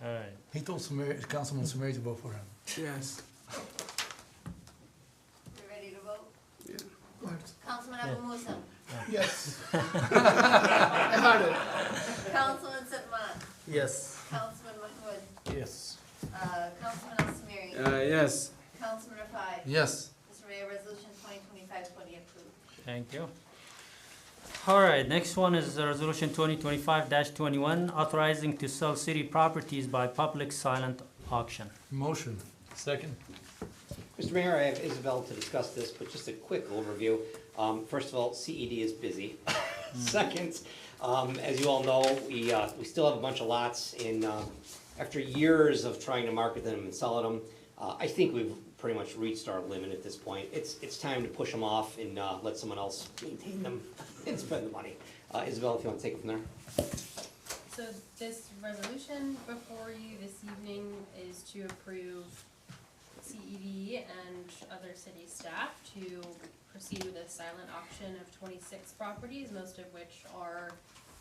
right. He told Councilman Samari to vote for him. Yes. You ready to vote? Yeah. Councilman Abu Musa. Yes. I heard it. Councilman Sitman. Yes. Councilman Mahmoud. Yes. Councilman Al Samiri. Yes. Councilman Rafai. Yes. Mr. Mayor, resolution 2025-20 approved. Thank you. All right, next one is resolution 2025-21, authorizing to sell city properties by public silent auction. Motion. Second. Mr. Mayor, I have Isabel to discuss this, but just a quick overview. First of all, CED is busy. Second, as you all know, we still have a bunch of lots in, after years of trying to market them and sell them, I think we've pretty much reached our limit at this point. It's time to push them off and let someone else maintain them and spend the money. Isabel, if you want to take it from there. So this resolution before you this evening is to approve CED and other city staff to proceed with a silent auction of 26 properties, most of which are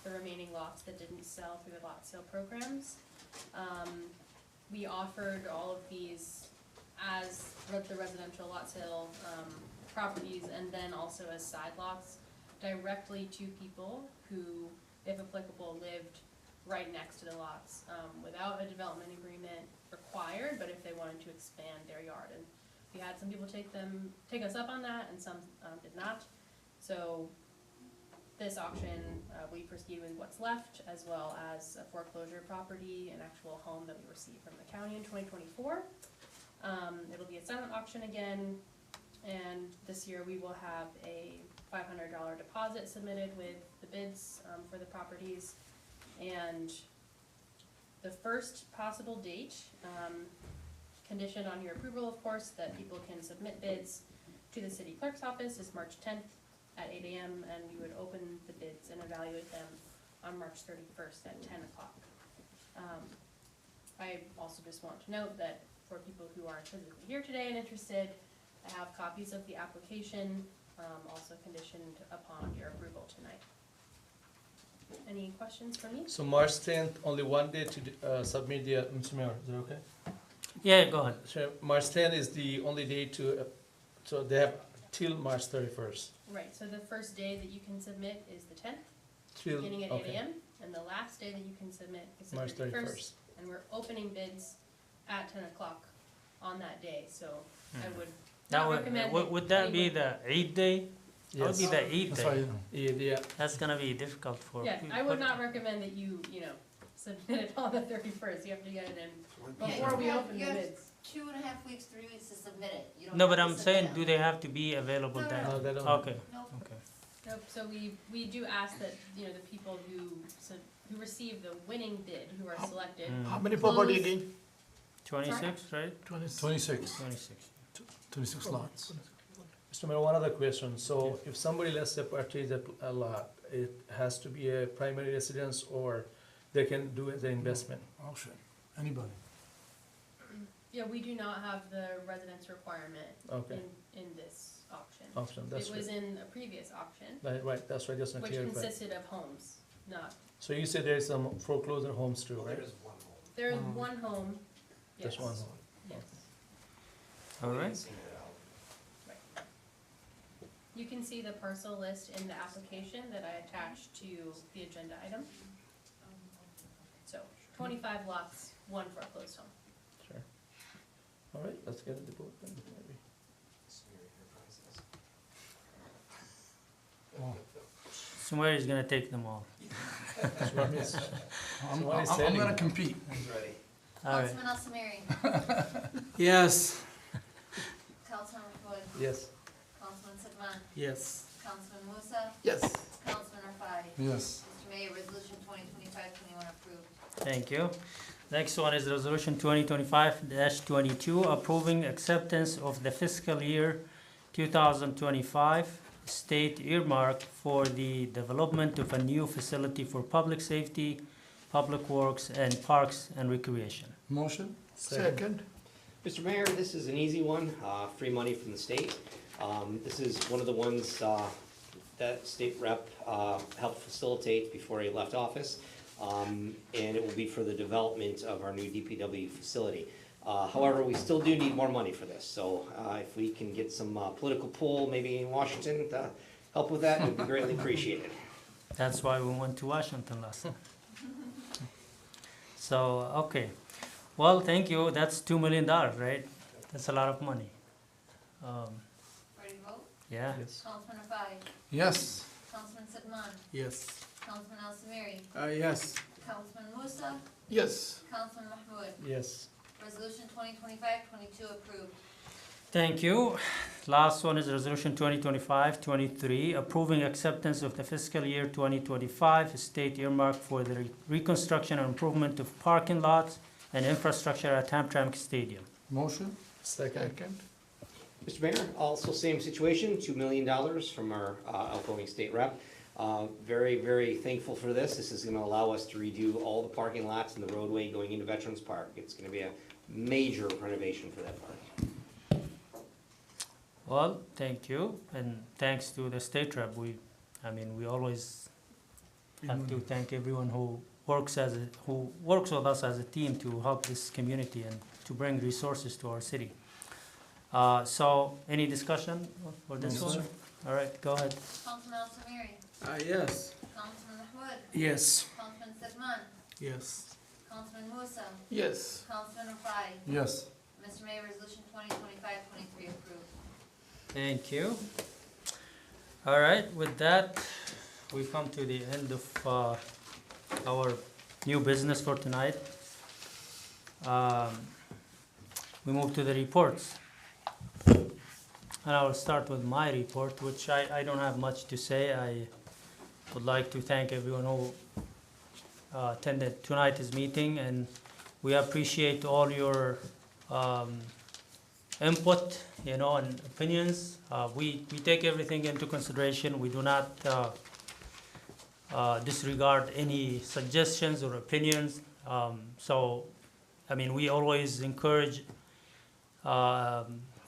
the remaining lots that didn't sell through the lot sale programs. We offered all of these as the residential lot sale properties and then also as side lots directly to people who, if applicable, lived right next to the lots without a development agreement required, but if they wanted to expand their yard. And we had some people take us up on that, and some did not. So this auction, we proceed with what's left, as well as a foreclosure property, an actual home that we received from the county in 2024. It'll be a silent auction again, and this year we will have a $500 deposit submitted with the bids for the properties. And the first possible date, conditioned on your approval, of course, that people can submit bids to the city clerk's office, is March 10th at 8 a.m. and we would open the bids and evaluate them on March 31st at 10 o'clock. I also just want to note that for people who aren't physically here today and interested, I have copies of the application, also conditioned upon your approval tonight. Any questions for me? So March 10th, only one day to submit the, Mr. Mayor, is that okay? Yeah, go ahead. So March 10th is the only day to, so they have till March 31st. Right, so the first day that you can submit is the 10th, Till, beginning at okay. 8 a.m. And the last day that you can submit is the March 31st. And we're opening bids at 10 o'clock on that day, so I would That not would, recommend. would that be the Eid day? That would be Yes. the Eid That's day. right. Yeah. That's gonna be difficult for Yeah, people. I would not recommend that you submit it on the 31st. You have to get it in before we open the bids. 2.5 weeks, 3 weeks to submit it. You don't No, have but to I'm submit saying, it. do they have to be available No, then? No, they don't. Okay, Nope. okay. Nope, so we do ask that, the people who receive the winning bid, who are selected. How many property close- again? 26, right? 26. 26. 26 lots. Mr. Mayor, one other question. So if somebody, let's say, purchases a lot, it has to be a primary residence or they can do it as an investment? Oh, shit. Anybody. Yeah, we do not have the residence requirement Okay. in this auction. Auction, that's It was good. in a previous auction, Right, that's right, just to which clarify. consisted of homes, not, So you said there's some foreclosure homes too, right? there is one home, yes. Just one home. Yes. All right. You can see the parcel list in the application that I attached to the agenda item. So, 25 lots, one foreclosed home. Sure. All right, let's get the book then, maybe. Somewhere is gonna take them all. I'm gonna compete. All right. Councilman Al-Samiri. Yes. Councilman Mahmoud. Yes. Councilman Sedman. Yes. Councilman Musa. Yes. Councilman Rafai. Yes. Mr. Mayor, resolution 2025-21 approved. Thank you. Next one is resolution 2025-22, approving acceptance of the fiscal year 2025 state earmark for the development of a new facility for public safety, public works, and parks and recreation. Motion? Second. Mr. Mayor, this is an easy one, free money from the state. This is one of the ones that state rep helped facilitate before he left office. And it will be for the development of our new DPW facility. However, we still do need more money for this, so if we can get some political pull, maybe in Washington, to help with that, it would be greatly appreciated. That's why we went to Washington last time. So, okay. Well, thank you. That's $2 million, right? That's a lot of money. Ready to vote? Yeah. Councilman Rafai. Yes. Councilman Sedman. Yes. Councilman Al-Samiri. Yes. Councilman Musa. Yes. Councilman Mahmoud. Yes. Resolution 2025-22 approved. Thank you. Last one is resolution 2025-23, approving acceptance of the fiscal year 2025 state earmark for the reconstruction and improvement of parking lots and infrastructure at Hamtramck Stadium. Motion? Second. Mr. Mayor, also same situation, $2 million from our outgoing state rep. Very, very thankful for this. This is gonna allow us to redo all the parking lots and the roadway going into Veterans Park. It's gonna be a major renovation for that park. Well, thank you, and thanks to the state rep. We always have to thank everyone who works with us as a team to help this community and to bring resources to our city. So, any discussion for this No, one? sir. All right, go ahead. Councilman Al Samiri. Yes. Councilman Mahmoud. Yes. Councilman Sedman. Yes. Councilman Musa. Yes. Councilman Rafai. Yes. Mr. Mayor, resolution 2025-23 approved. Thank you. All right, with that, we've come to the end of our new business for tonight. We move to the reports. And I will start with my report, which I don't have much to say. I would like to thank everyone who attended tonight's meeting, and we appreciate all your input, and opinions. We take everything into consideration. We do not disregard any suggestions or opinions. We always encourage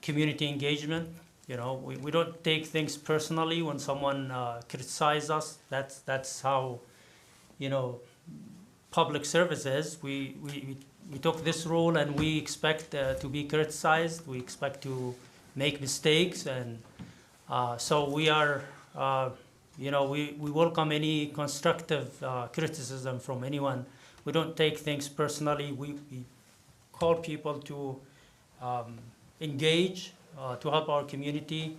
community engagement. We don't take things personally when someone criticizes us. That's how, public service is. We took this role, and we expect to be criticized. We expect to make mistakes, and so we are, we welcome any constructive criticism from anyone. We don't take things personally. We call people to engage, to help our community,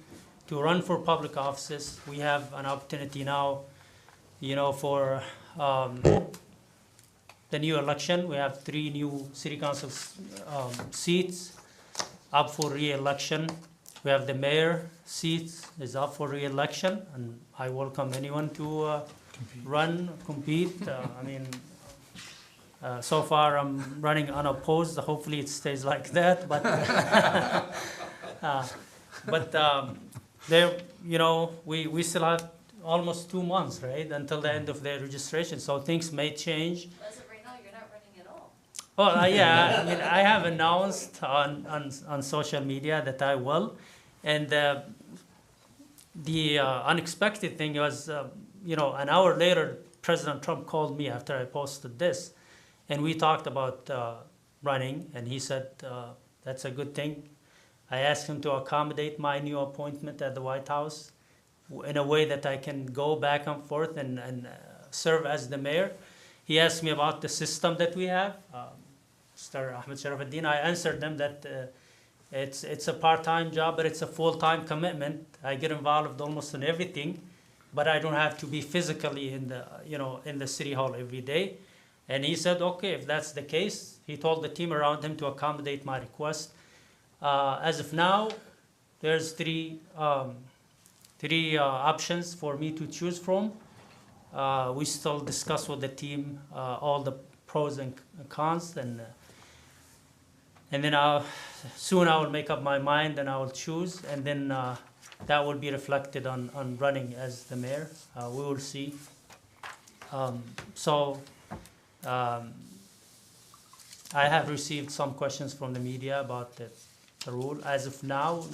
to run for public offices. We have an opportunity now, for the new election. We have 3 new city council seats up for re-election. We have the mayor seats is up for re-election, and I welcome anyone to compete. So far I'm running unopposed. Hopefully it stays like that. But there, we still have almost 2 months, right, until the end of the registration. So things may change. As of right now, you're not running at all. Well, yeah, I have announced on social media that I will, and the unexpected thing was, an hour later, President Trump called me after I posted this, and we talked about running, and he said that's a good thing. I asked him to accommodate my new appointment at the White House in a way that I can go back and forth and serve as the mayor. He asked me about the system that we have. Mr. Ahmed Sharafuddin, I answered them that it's a part-time job, but it's a full-time commitment. I get involved almost in everything, but I don't have to be physically in the city hall every day. And he said, okay, if that's the case, he told the team around him to accommodate my request. As of now, there's three options for me to choose from. We still discuss with the team all the pros and cons, and then soon I will make up my mind and I will choose, and then that will be reflected on running as the mayor. We will see. I have received some questions from the media about the rule. As of now,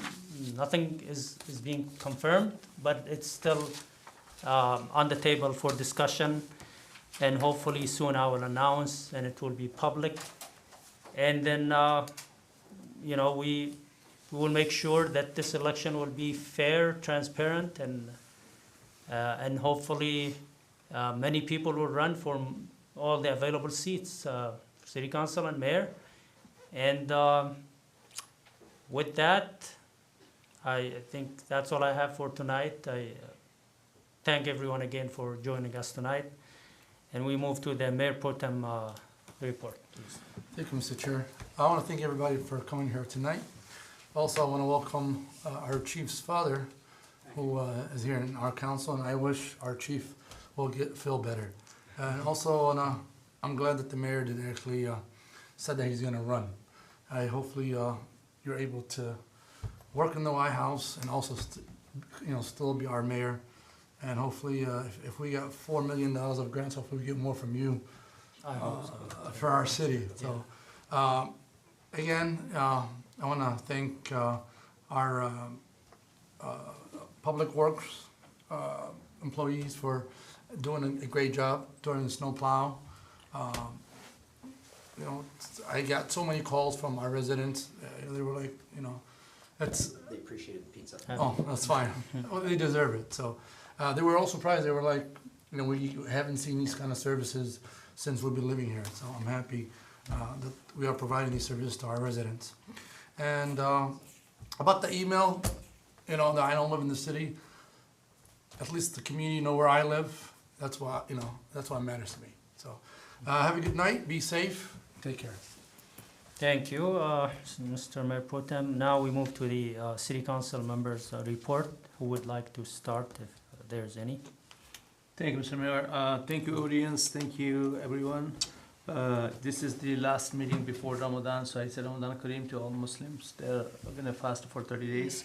nothing is being confirmed, but it's still on the table for discussion, and hopefully soon I will announce and it will be public. And then, we will make sure that this election will be fair, transparent, and hopefully many people will run for all the available seats, city council and mayor. And with that, I think that's all I have for tonight. I thank everyone again for joining us tonight. And we move to the Mayor Pro Tem report, please. Thank you, Mr. Chair. I want to thank everybody for coming here tonight. Also, I want to welcome our chief's father, who is here in our council, and I wish our chief will feel better. And also, I'm glad that the mayor did actually said that he's going to run. Hopefully, you're able to work in the White House and also, still be our mayor And hopefully, if we got $4 million of grants, hopefully we get more from you I hope so. for our city. So, again, I want to thank our Public Works employees for doing a great job during the snow plow. You know, I got so many calls from our residents. They were like, you know, that's. They appreciated the pizza. Oh, that's fine. Well, they deserve it. So they were all surprised. They were like, you know, we haven't seen these kind of services since we've been living here. So I'm happy that we are providing these services to our residents. And about the email, you know, that I don't live in the city. At least the community know where I live. That's why, you know, that's what matters to me. So have a good night. Be safe. Take care. Thank you, Mr. Mayor Pro Tem. Now we move to the City Council members' report. Who would like to start, if there's any? Thank you, Mr. Mayor. Thank you, audience. Thank you, everyone. This is the last meeting before Ramadan, so I said Ramadan Kareem to all Muslims. They're going to fast for 30 days.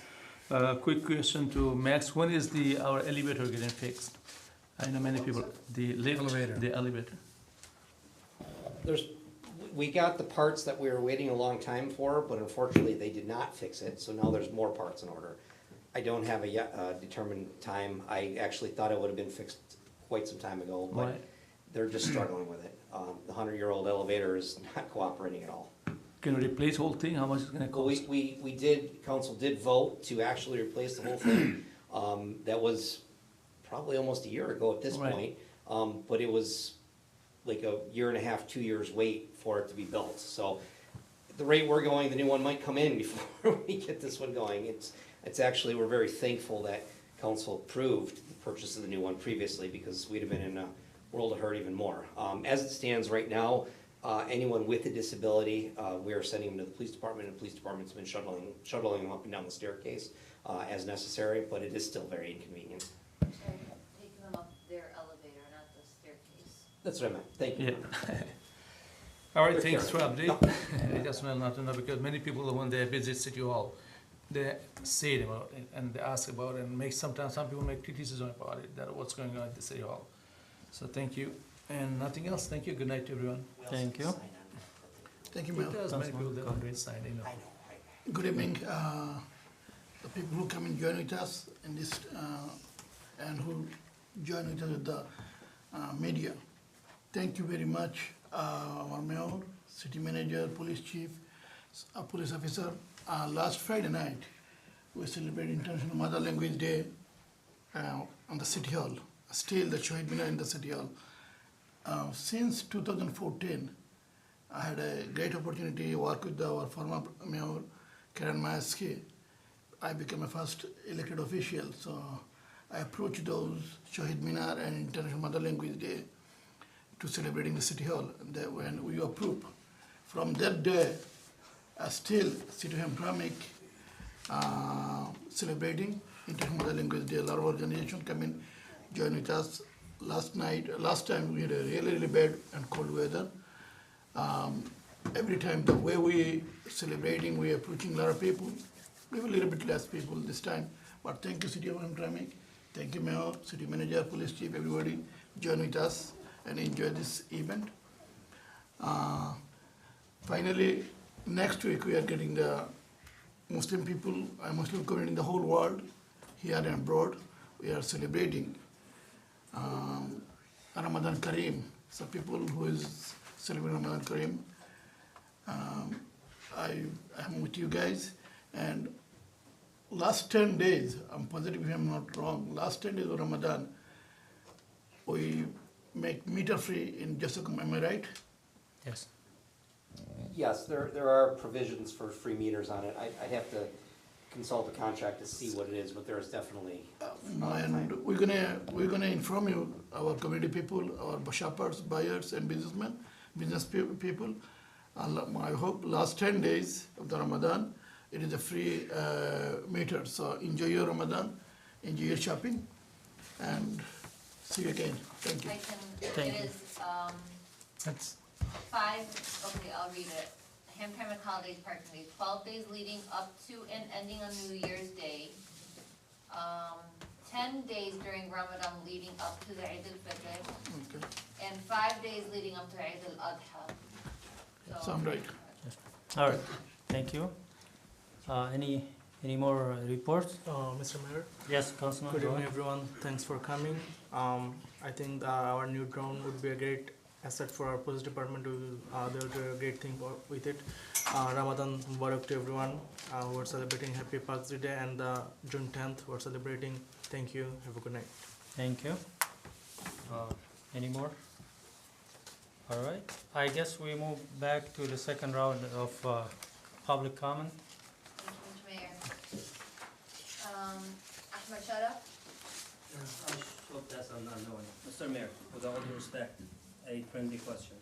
Quick question to Max. When is our elevator getting fixed? I know many people, the elevator. The elevator. We got the parts that we were waiting a long time for, but unfortunately they did not fix it, so now there's more parts in order. I don't have a determined time. I actually thought it would have been fixed quite some time ago, but Right. they're just struggling with it. The 100-year-old elevator is not cooperating at all. Can we replace whole thing? How much is it going to Well, cost? we did, council did vote to actually replace the whole thing. That was probably almost a year ago at this Right. point. But it was like a year and a half, 2 years wait for it to be built. So at the rate we're going, the new one might come in before we get this one going. It's actually, we're very thankful that council approved the purchase of the new one previously, because we'd have been in a world of hurt even more. As it stands right now, anyone with a disability, we are sending them to the police department, and the police department's been shuttling them up and down the staircase as necessary, but it is still very inconvenient. Taking them up their elevator, not the staircase. That's what I meant. Thank you. Yeah. All right, thanks for update. I just want not to know, because many people, when they visit City Hall, they say about it and they ask about it, and sometimes some people make criticism about it, that what's going on at the City Hall. So thank you, and nothing else. Thank you. Good night, everyone. Thank you. Thank you, Mayor. Because many people they don't sign, you know. Good evening, the people who come and join with us in this, and who join with us with the media. Thank you very much, our mayor, city manager, police chief, police officer. Last Friday night, we celebrated International Mother Language Day on the City Hall, still the Shahid Minar in the City Hall. Since 2014, I had a great opportunity to work with our former mayor, Karen Mayaski. I became a first elected official, so I approached those Shahid Minar and International Mother Language Day to celebrating the City Hall. And when we approved, from that day, still City of Hamtramck celebrating International Mother Language Day. A lot of organizations come in, join with us. Last time we had a really bad and cold weather. Every time the way we celebrating, we approaching a lot of people. We have a little bit less people this time, but thank you, City of Hamtramck. Thank you, Mayor, City Manager, Police Chief, everybody join with us and enjoy this event. Finally, next week we are getting the Muslim people, Muslim community in the whole world, here and abroad. We are celebrating Ramadan Kareem. So people who is celebrating Ramadan Kareem, I am with you guys. And last 10 days, I'm positive if I'm not wrong, last 10 days of Ramadan, we make meter free in Jassakum, am I right? Yes. Yes, there are provisions for free meters on it. I'd have to consult the contract to see what it is, but there is definitely. And we're gonna inform you, our community people, our shoppers, buyers, and business people. I hope last 10 days of the Ramadan, it is a free meter. So enjoy your Ramadan, enjoy your shopping, and see you again. Thank you. It is, 5, okay, I'll read it. Hamtramck Holidays Parking Day, 12 days leading up to and ending on New Year's Day. 10 10 days during Ramadan leading up to the Eid al-Fitr, Okay. and 5 days leading up to Eid al-Adha. So- Sound right. All right, thank you. Any more reports? Mr. Mayor? Yes, Councilman. Good go evening, ahead. everyone. Thanks for coming. I think our new drone would be a great asset for our police department. They'll do a great thing with it. Ramadan Mubarak to everyone. We're celebrating Happy Padres Day, and June 10th we're celebrating. Thank you. Have a good night. Thank you. Any more? All right, I guess we move back to the second round of public comment. Thank you, Mr. Mayor. Ahmed Sharaf? Mr. Mayor, with all due respect, a friendly question.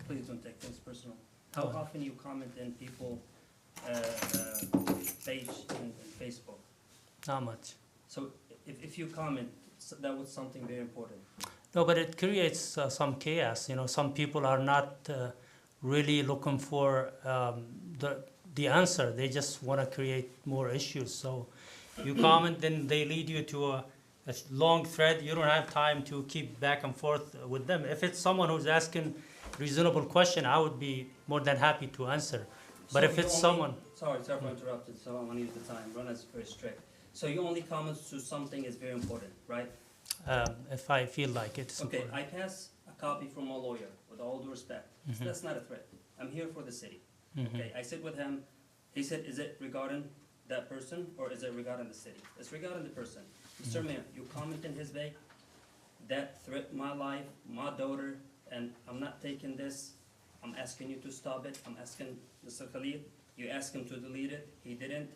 Please don't take things personal. How often you comment in people page in Facebook? Not much. So if you comment, that was something very important. No, but it creates some chaos. You know, some people are not really looking for the answer. They just want to create more issues. So you comment, then they lead you to a long thread. You don't have time to keep back and forth with them. If it's someone who's asking reasonable question, I would be more than happy to answer. But So if you it's only- someone... Sorry for interrupting, so I want to use the time. Run is very strict. So you only comment to something is very important, right? if I feel like it's Okay, important. I pass a copy from a lawyer, with all due respect. So Mhm. that's not a threat. I'm here for the city. Mhm. Okay, I sit with him. He said, is it regarding that person or is it regarding the city? It's regarding the person. Mr. Mhm. Mayor, you comment in his way, that threat my life, my daughter, and I'm not taking this. I'm asking you to stop it. I'm asking Mr. Khalid, you asked him to delete it. He didn't.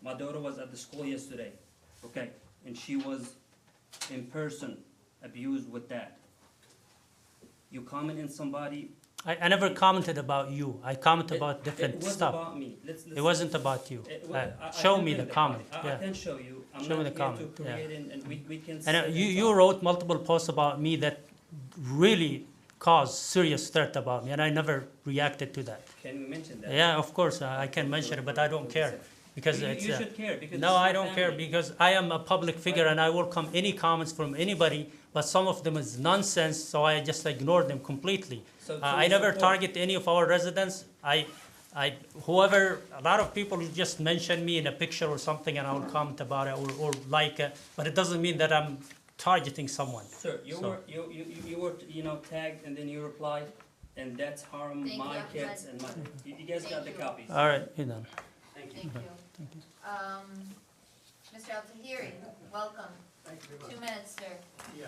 My daughter was at the school yesterday, okay, and she was in person abused with that. You comment in somebody. I never commented about you. I commented about different It was stuff. about me. Let's It wasn't about you. It wa- I Show can me bring the comment. copy. I can show you. I'm Show me not the here comment. to create and we can. And sit you wrote multiple posts about me that really caused serious threat about me, and I never reacted to that. Can we mention that? Yeah, of course, I can mention it, but I don't care. Because You- it's... you should care, because No, this is I your don't care, family. because I am a public figure and I welcome any comments from anybody, but some of them is nonsense, so I just ignore them completely. So I you never support- target any of our residents. Whoever, a lot of people just mention me in a picture or something and I will comment about it or like it, but it doesn't mean that I'm targeting someone. Sir, you So- were, you were, tagged and then you replied, and that's harm Thank my you, kids and my, you guys got the copies. All right, you're done. Thank you. Thank you. Mr. Al-Tahiri, welcome. Thank you very much. 2 minutes, sir. Yeah,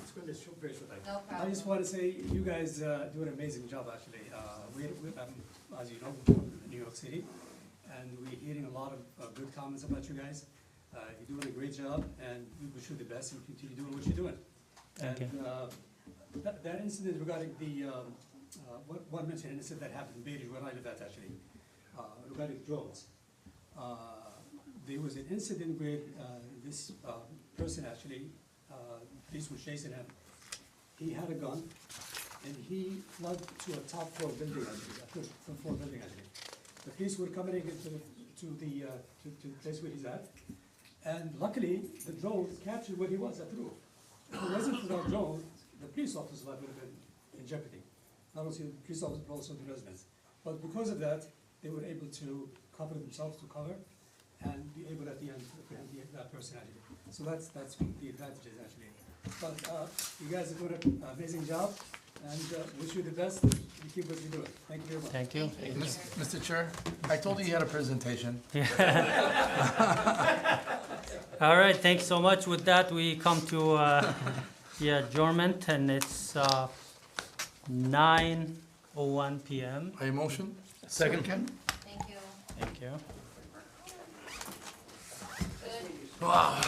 it's going to be very short. No I just problem. want to say, you guys do an amazing job, actually. As you know, we're from New York City, and we're hearing a lot of good comments about you guys. You're doing a great job, and we wish you the best and continue doing what you're doing. Thank you. And that incident regarding the, one mentioned incident that happened in Beirut, where I live at, actually, regarding drones. There was an incident where this person actually, police were chasing him. He had a gun, and he fled to a top floor building, actually, a third floor building, actually. The police were coming into the place where he's at, and luckily, the drone captured where he was at the roof. If it wasn't for that drone, the police officer's life would have been in jeopardy. Not only the police officer, but also the residents. But because of that, they were able to cover themselves to cover, and be able at the end to apprehend that person actually. So that's the advantages actually. But you guys are doing an amazing job, and wish you the best, and keep what you're doing. Thank you very much. Thank you. Mr. Chair, I told you you had a presentation. All right, thanks so much. With that, we come to the adjournment, and it's 9:01 p.m. I motion. Second. Thank you. Thank you. Good. Wow.